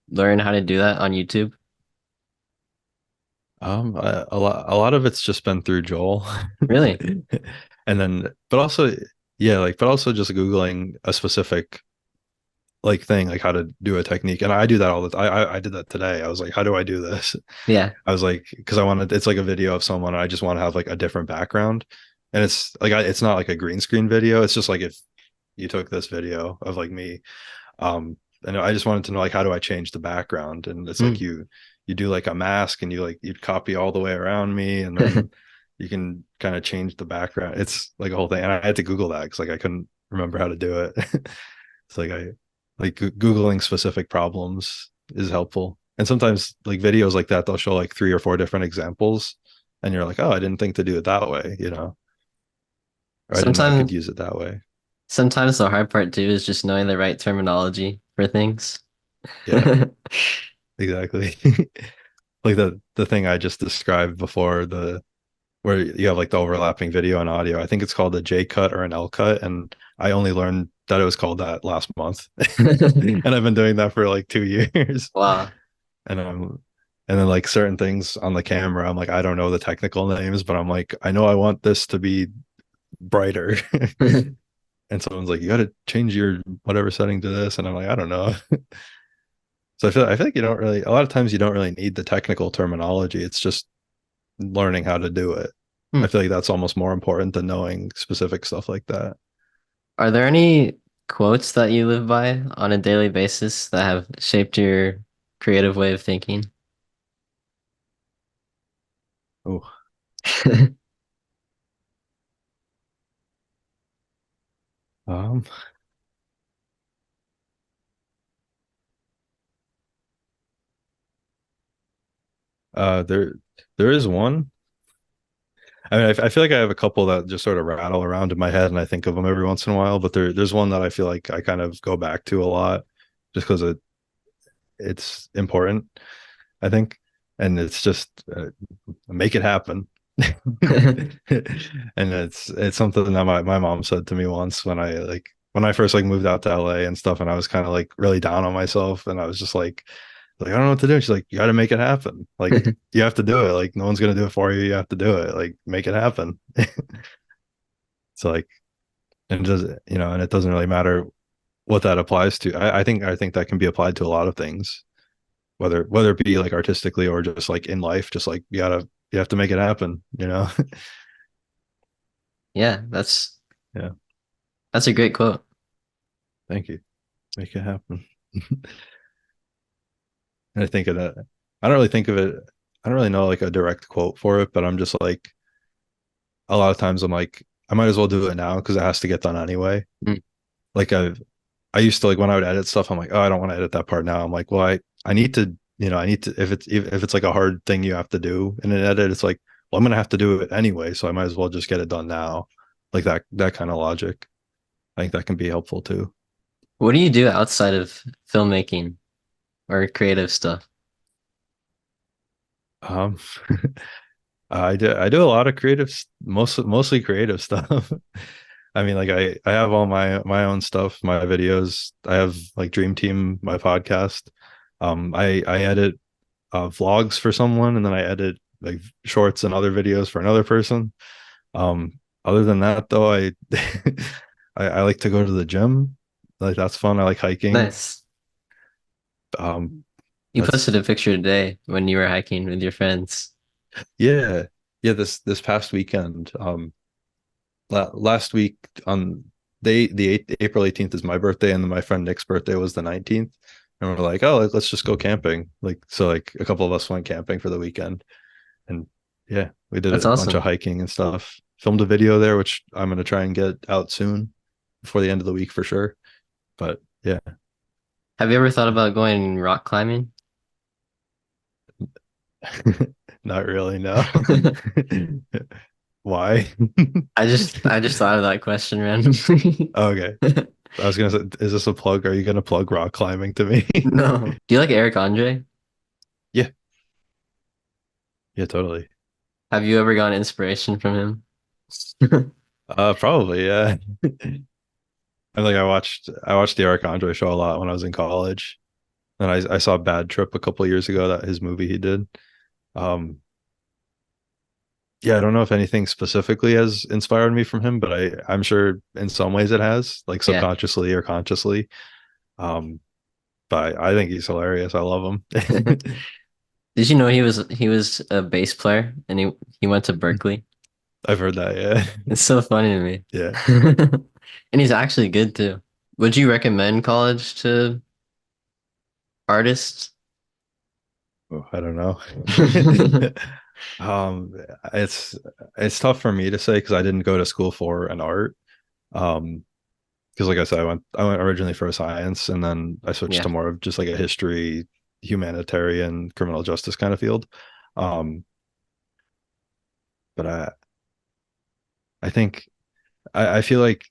S1: learn how to do that on YouTube?
S2: a lot of it's just been through Joel.
S1: Really?
S2: And then but also, yeah, like, but also just Googling a specific like thing, like how to do a technique. And I do that all the time. I did that today. I was like, how do I do this?
S1: Yeah.
S2: I was like, because it's like a video of someone, and I just want to have like a different background. And it's like, it's not like a green screen video. It's just like if you took this video of like me, and I just wanted to know, like, how do I change the background? And it's like
S1: Hmm.
S2: you do like a mask, and you'd copy all the way around me, and then you can kind of change the background. It's like a whole thing. And I had to Google that because like I couldn't remember how to do it. It's like I like Googling specific problems is helpful. And sometimes like videos like that, they'll show like three or four different examples, and you're like, oh, I didn't think to do it that way, or I didn't know I could
S1: Sometimes
S2: use it that way.
S1: sometimes the hard part too is just knowing the right terminology for things.
S2: Yeah, exactly. Like the thing I just described before, the where you have like the overlapping video and audio. I think it's called a J cut or an L cut, and I only learned that it was called that last month, and I've been doing that for like 2 years.
S1: Wow.
S2: And And then like certain things on the camera, I'm like, I don't know the technical names, but I'm like, I know I want this to be brighter. And someone's like, you got to change your whatever setting to this. And I'm like, I don't know. So I feel like you don't really, a lot of times you don't really need the technical terminology. It's just learning how to do it. I
S1: Hmm.
S2: feel like that's almost more important than knowing specific stuff like that.
S1: Are there any quotes that you live by on a daily basis that have shaped your creative way of thinking?
S2: Oh, um, there, there is one. I mean, I feel like I have a couple that just sort of rattle around in my head, and I think of them every once in a while. But there's one that I feel like I kind of go back to a lot, just because it's important. I think, and it's just make it happen. And it's something that my mom said to me once when I first like moved out to LA and stuff, and I was kind of like really down on myself, and I was just like I don't know what to do. She's like, you got to make it happen. Like you have to do it. Like no one's gonna do it for you. You have to do it. Like make it happen. So like, and does and it doesn't really matter what that applies to. I think that can be applied to a lot of things, whether it be like artistically or just like in life. Just like you have to make it happen.
S1: Yeah, that's
S2: Yeah.
S1: that's a great quote.
S2: Thank you. Make it happen. And I think of that. I don't really think of it. I don't really know like a direct quote for it, but I'm just like a lot of times I'm like I might as well do it now because it has to get done anyway.
S1: Mm.
S2: Like I used to like when I would edit stuff, I'm like, oh, I don't want to edit that part now. I'm like, well, I need to, I need to if it's like a hard thing you have to do in an edit, it's like, well, I'm gonna have to do it anyway, so I might as well just get it done now. Like that kind of logic. I think that can be helpful too.
S1: What do you do outside of filmmaking or creative stuff?
S2: Um, I do a lot of mostly creative stuff. I mean, like I have all my own stuff, my videos. I have like Dream Team, my podcast. I edit vlogs for someone, and then I edit like shorts and other videos for another person. Other than that, though, I I like to go to the gym. Like that's fun. I like hiking.
S1: Nice.
S2: Um,
S1: You
S2: that's
S1: posted a picture today when you were hiking with your friends.
S2: yeah, yeah. This past weekend, last week on April 18th is my birthday, and then my friend Nick's birthday was the 19th. And we're like, oh, let's just go camping. Like so, like a couple of us went camping for the weekend, and yeah, we did
S1: That's
S2: a bunch of
S1: awesome.
S2: hiking and stuff. Filmed a video there, which I'm gonna try and get out soon before the end of the week for sure. But yeah,
S1: Have you ever thought about going rock climbing?
S2: not really. No. Why?
S1: I just thought of that question randomly.
S2: Okay. I was gonna say, is this a plug? Are you gonna plug rock climbing to me?
S1: No. Do you like Eric Andre?
S2: Yeah, yeah, totally.
S1: Have you ever gotten inspiration from him?
S2: Probably, yeah. And like I watched the Eric Andre show a lot when I was in college. And I saw Bad Trip a couple of years ago, that his movie he did. Um, yeah, I don't know if anything specifically has inspired me from him, but I'm sure in some ways it has, like
S1: Yeah.
S2: subconsciously or consciously. Um, but I think he's hilarious. I love him.
S1: Did you know he was a bass player and he went to Berkeley?
S2: I've heard that, yeah.
S1: It's so funny to me.
S2: Yeah.
S1: And he's actually good too. Would you recommend college to artists?
S2: Oh, I don't know. Um, it's it's tough for me to say because I didn't go to school for an art. Um, because like I said, I went originally for science, and then I switched
S1: Yeah.
S2: to more of just like a history, humanitarian, criminal justice kind of field. Um, but I think I feel like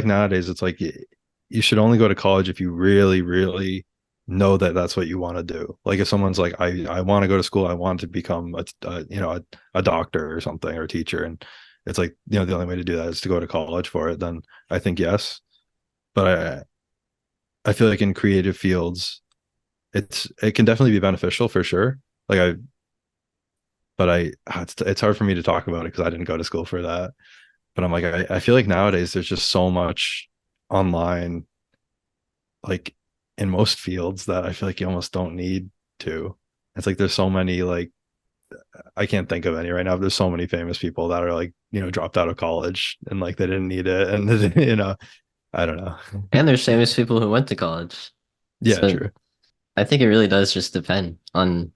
S2: nowadays it's like you should only go to college if you really, really know that that's what you want to do. Like if someone's like, I want to go to school, I want to become a doctor or something or a teacher, and it's like the only way to do that is to go to college for it. Then I think yes, but I feel like in creative fields, it can definitely be beneficial for sure. Like I, but it's hard for me to talk about it because I didn't go to school for that. But I'm like, I feel like nowadays there's just so much online, like in most fields that I feel like you almost don't need to. It's like there's so many like I can't think of any right now. But there's so many famous people that are like, dropped out of college and like they didn't need it. And I don't know.
S1: And there's famous people who went to college.
S2: Yeah,
S1: So
S2: true.
S1: I think it really does just depend on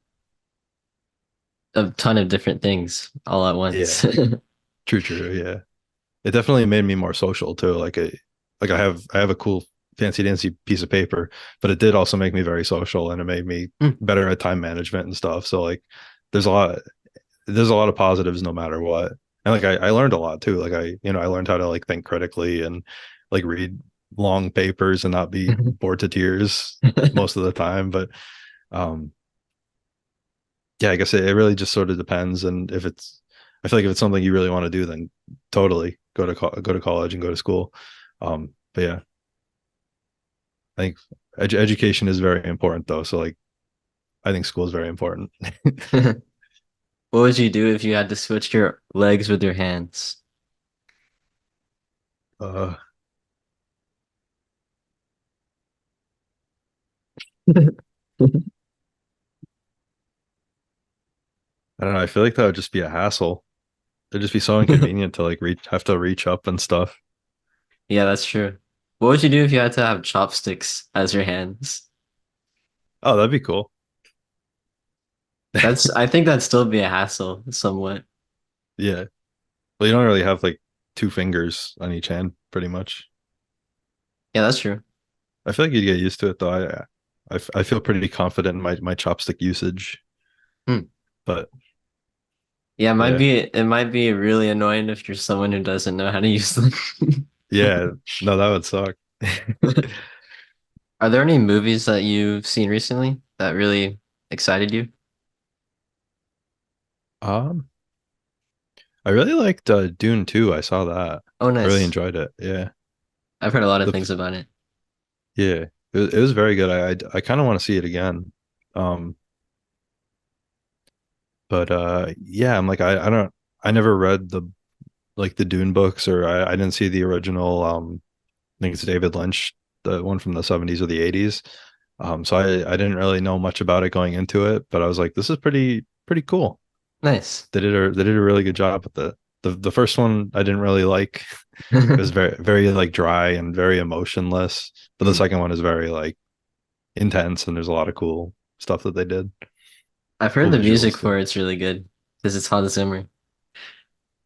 S1: a ton of different things all at
S2: Yeah,
S1: once.
S2: true. Yeah. It definitely made me more social too. Like I have a cool fancy dancy piece of paper, but it did also make me very social and it made me
S1: Hmm.
S2: better at time management and stuff. So like there's a lot there's a lot of positives no matter what. And like I learned a lot too. Like I learned how to like think critically and like read long papers and not be bored to tears most of the time. But um yeah, I guess it really just sort of depends. And if it's, I feel like if it's something you really want to do, then totally go to college and go to school. But yeah, I think education is very important though. So like, I think school is very important.
S1: What would you do if you had to switch your legs with your hands?
S2: uh, I don't know. I feel like that would just be a hassle. It'd just be so inconvenient to like have to reach up and stuff.
S1: Yeah, that's true. What would you do if you had to have chopsticks as your hands?
S2: Oh, that'd be cool.
S1: I think that'd still be a hassle somewhat.
S2: Yeah. Well, you don't really have like two fingers on each hand, pretty much.
S1: Yeah, that's true.
S2: I feel like you'd get used to it though. I feel pretty confident in my chopstick usage,
S1: Hmm.
S2: but
S1: Yeah,
S2: yeah.
S1: it might be really annoying if you're someone who doesn't know how to use them.
S2: Yeah, no, that would suck.
S1: Are there any movies that you've seen recently that really excited you?
S2: Um, I really liked Dune 2. I saw that.
S1: Oh,
S2: I really
S1: nice.
S2: enjoyed it. Yeah.
S1: I've heard a lot of
S2: The
S1: things about it.
S2: yeah, it was very good. I kind of want to see it again. Um, but yeah, I'm like I never read the Dune books or I didn't see the original I think it's David Lynch, the one from the 70s or the 80s. So I didn't really know much about it going into it, but I was like, this is pretty cool.
S1: Nice.
S2: They did a really good job with it. The first one I didn't really like. It was very like dry and very emotionless. But the
S1: Hmm.
S2: second one is very like intense and there's a lot of cool stuff that they did.
S1: I've heard
S2: Cool
S1: the music
S2: visuals too.
S1: for it's really good because it's Hans Zimmer.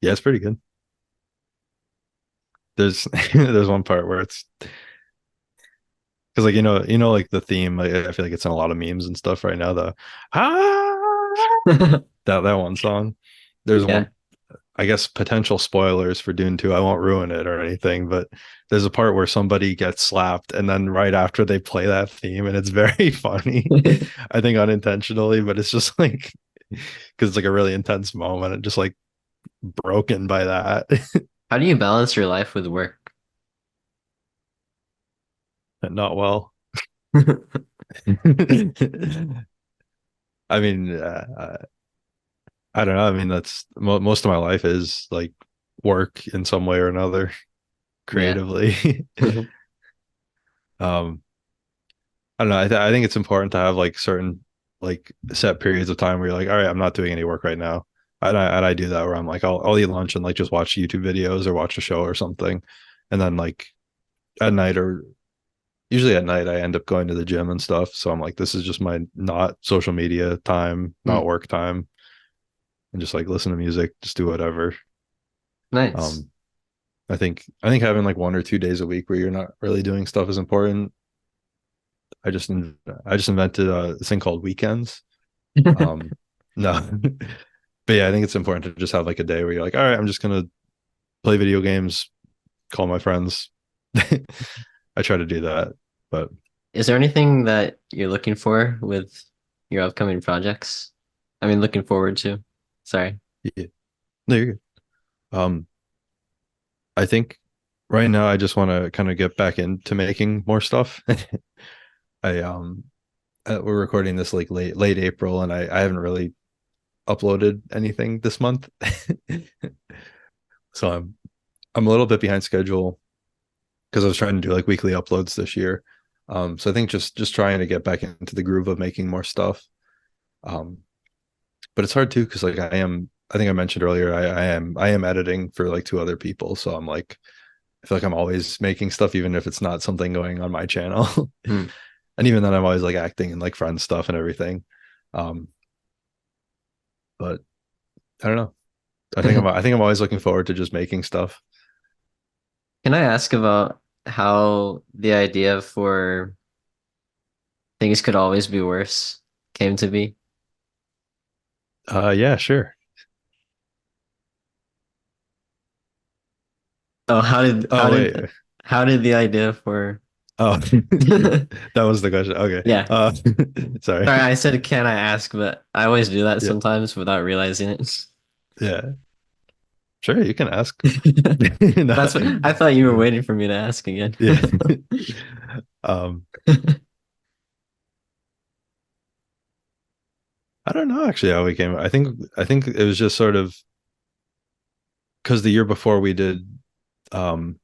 S2: Yeah, it's pretty good. There's there's one part where it's because like like the theme, like, I feel like it's in a lot of memes and stuff right now. The that one song. There's
S1: Yeah.
S2: one, I guess, potential spoilers for Dune 2. I won't ruin it or anything, but there's a part where somebody gets slapped and then right after they play that theme and it's very funny. I think unintentionally, but it's just like because it's like a really intense moment and just like broken by that.
S1: How do you balance your life with work?
S2: Not well. I mean, I don't know. I mean, that's most of my life is like work in some way or another
S1: Yeah.
S2: creatively. um, I don't know. I think it's important to have like certain like set periods of time where you're like, all right, I'm not doing any work right now. And I do that where I'm like, I'll eat lunch and like just watch YouTube videos or watch a show or something. And then like at night or usually at night, I end up going to the gym and stuff. So I'm like, this is just my not social media time,
S1: Hmm.
S2: not work time, and just like listen to music, just do whatever.
S1: Nice.
S2: Um, I think having like 1 or 2 days a week where you're not really doing stuff is important. I just invented this thing called weekends. Um, no, but yeah, I think it's important to just have like a day where you're like, all right, I'm just gonna play video games, call my friends. I try to do that, but
S1: Is there anything that you're looking for with your upcoming projects? I mean, looking forward to. Sorry.
S2: yeah, no, you're good. Um, I think right now I just want to kind of get back into making more stuff. I we're recording this like late April, and I haven't really uploaded anything this month. So I'm a little bit behind schedule because I was trying to do like weekly uploads this year. So I think just trying to get back into the groove of making more stuff. Um, but it's hard too because like I think I mentioned earlier I am editing for like two other people. So I'm like I feel like I'm always making stuff even if it's not something going on my channel.
S1: Hmm.
S2: And even then I'm always like acting and like friend stuff and everything. Um, but I don't know. I think I'm always looking forward to just making stuff.
S1: Can I ask about how the idea for things could always be worse came to be?
S2: Yeah, sure.
S1: Oh,
S2: Oh wait.
S1: how did the idea for
S2: Oh, that was the question. Okay.
S1: yeah.
S2: Sorry.
S1: Sorry, I said can I ask, but I always do that
S2: Yeah.
S1: sometimes without realizing it.
S2: Yeah. Sure, you can ask. No.
S1: That's what I thought you were waiting for me to ask again.
S2: Yeah. Um, I don't know actually how we came. I think it was just sort of because the year before we did um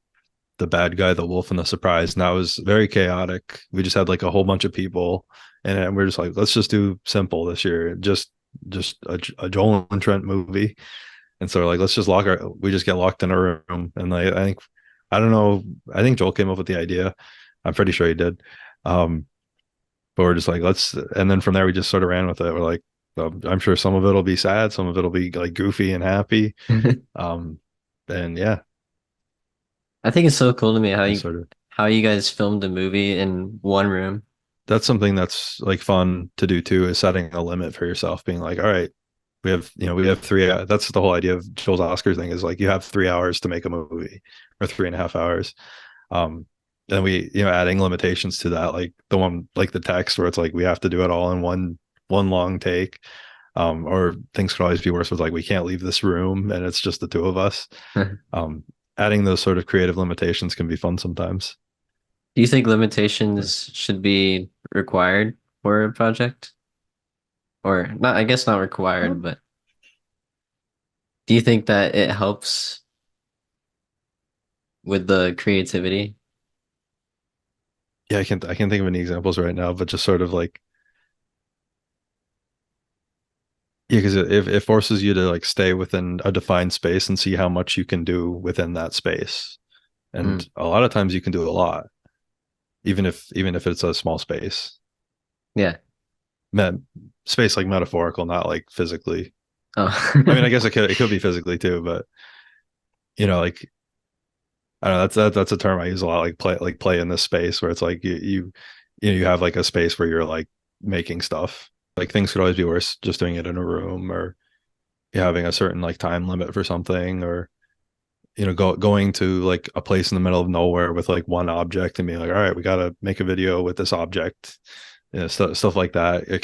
S2: the bad guy, the wolf, and the surprise, and that was very chaotic. We just had like a whole bunch of people, and we're just like, let's just do simple this year, just a Joel and Trent movie. And so we're like, let's just we just get locked in a room. And like, I don't know, I think Joel came up with the idea. I'm pretty sure he did. Um, but we're just like, and then from there, we just sort of ran with it. We're like, I'm sure some of it'll be sad, some of it'll be like goofy and happy. Um, and yeah,
S1: I think it's so cool to me
S2: just sort of,
S1: how you guys filmed a movie in one room.
S2: that's something that's like fun to do too, is setting a limit for yourself, being like, all right, we have that's the whole idea of Joel's Oscar thing is like, you have 3 hours to make a movie or 3.5 hours. Um, and we, adding limitations to that, like the one, like the text where it's like, we have to do it all in one long take. Or things could always be worse with like, we can't leave this room and it's just the two of us.
S1: Do
S2: Um, Adding those sort of creative limitations can be fun sometimes.
S1: you think limitations should be required for a project? Or not, I guess not required,
S2: Um,
S1: but do you think that it helps with the creativity?
S2: yeah, I can't think of any examples right now, but just sort of like, yeah, because it forces you to like stay within a defined space and see how much you can do within that space.
S1: Mm,
S2: And a lot of times you can do a lot, even if it's a small space.
S1: yeah.
S2: Me- Space like metaphorical, not like physically. I mean, I
S1: Oh.
S2: guess it could be physically too, but like I don't know, that's a term I use a lot, like play in this space where it's like you have like a space where you're like making stuff. Like things could always be worse just doing it in a room, or you having a certain like time limit for something, or going to like a place in the middle of nowhere with like one object and being like, all right, we got to make a video with this object. Stuff like that. It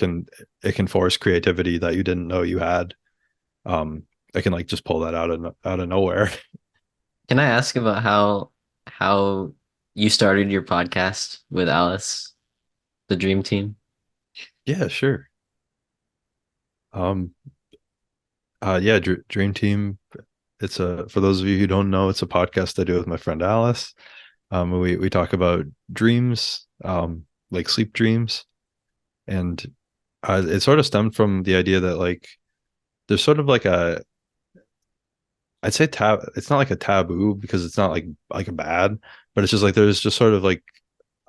S2: can force creativity that you didn't know you had. I can like just pull that out of nowhere.
S1: Can I ask about how you started your podcast with Alice, the Dream Team?
S2: Yeah, sure. um yeah, Dream Team, it's a for those of you who don't know, it's a podcast I do with my friend Alice. We talk about dreams, like sleep dreams. And it sort of stemmed from the idea that like there's sort of like I'd say it's not like a taboo because it's not like a bad, but it's just like there's just sort of like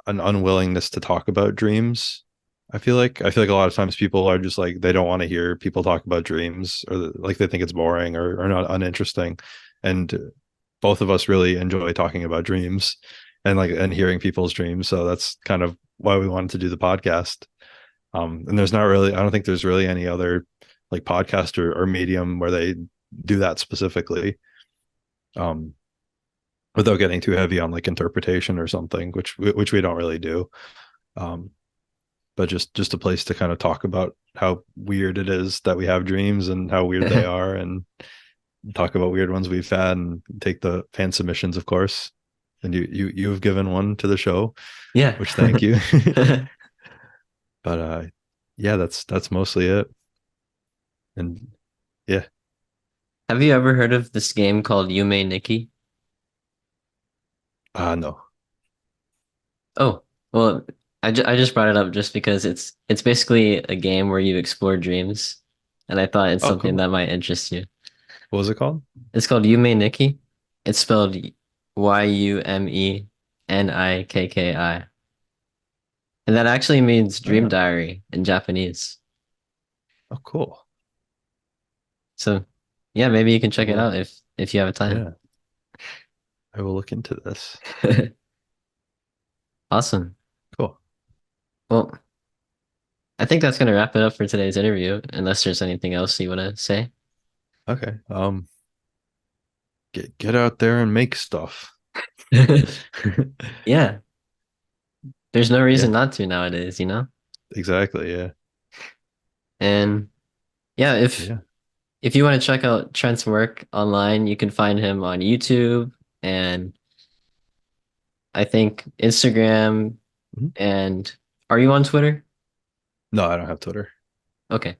S2: an unwillingness to talk about dreams. I feel like a lot of times people are just like, they don't want to hear people talk about dreams, or like they think it's boring or not uninteresting. And both of us really enjoy talking about dreams and hearing people's dreams. So that's kind of why we wanted to do the podcast. And I don't think there's really any other like podcast or medium where they do that specifically. Um, without getting too heavy on like interpretation or something, which we don't really do. Um, but just a place to kind of talk about how weird it is that we have dreams and how weird they are, and talk about weird ones we've had, and take the fan submissions, of course. And you've given one to the show,
S1: Yeah.
S2: which thank you. But yeah, that's mostly it. And yeah,
S1: Have you ever heard of this game called Yume Nikki?
S2: no.
S1: Oh, well, I just brought it up just because it's basically a game where you explore dreams, and I thought it's
S2: Oh,
S1: something
S2: cool.
S1: that might interest you.
S2: What was it called?
S1: It's called Yume Nikki. It's spelled Yumenikki, and that actually means dream
S2: Oh,
S1: diary in Japanese.
S2: oh, cool.
S1: So, yeah, maybe you can check it
S2: Well,
S1: out if you have time.
S2: yeah, I will look into this.
S1: Awesome.
S2: Cool.
S1: Well, I think that's gonna wrap it up for today's interview, unless there's anything else you want to say.
S2: Okay. Get out there and make stuff.
S1: Yeah, there's no reason
S2: Yeah,
S1: not to nowadays, you know?
S2: exactly. Yeah.
S1: And yeah,
S2: Yeah.
S1: if you want to check out Trent's work online, you can find him on YouTube and I think Instagram.
S2: Mhm.
S1: And are you on Twitter?
S2: No, I don't have Twitter.
S1: Okay.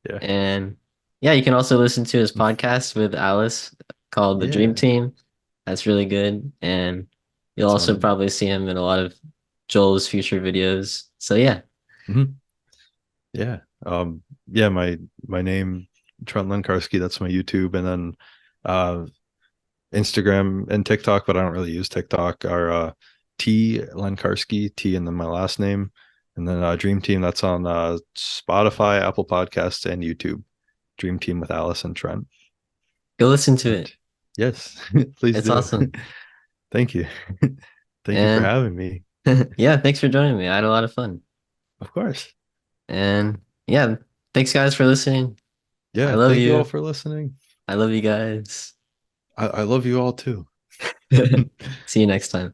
S2: Yeah.
S1: And yeah, you can also listen to his podcast with Alice called The Dream
S2: Yeah.
S1: Team. That's really good. And you'll also
S2: Sounded.
S1: probably see him in a lot of Joel's future videos. So yeah,
S2: Mhm. Yeah. Yeah, my name Trent Lenkarski, that's my YouTube, and then uh Instagram and TikTok, but I don't really use TikTok, are T Lenkarski, T and then my last name. And then Dream Team, that's on Spotify, Apple Podcasts, and YouTube. Dream Team with Alice and Trent.
S1: go listen to
S2: And
S1: it.
S2: yes, please
S1: It's
S2: do.
S1: awesome.
S2: Thank you. Thank you for
S1: And
S2: having me.
S1: yeah, thanks for joining me. I had a lot of fun.
S2: Of course.
S1: And yeah, thanks guys for listening. I
S2: Yeah,
S1: love
S2: thank you all
S1: you.
S2: for listening.
S1: I love you guys.
S2: I love you all too.
S1: See you next time.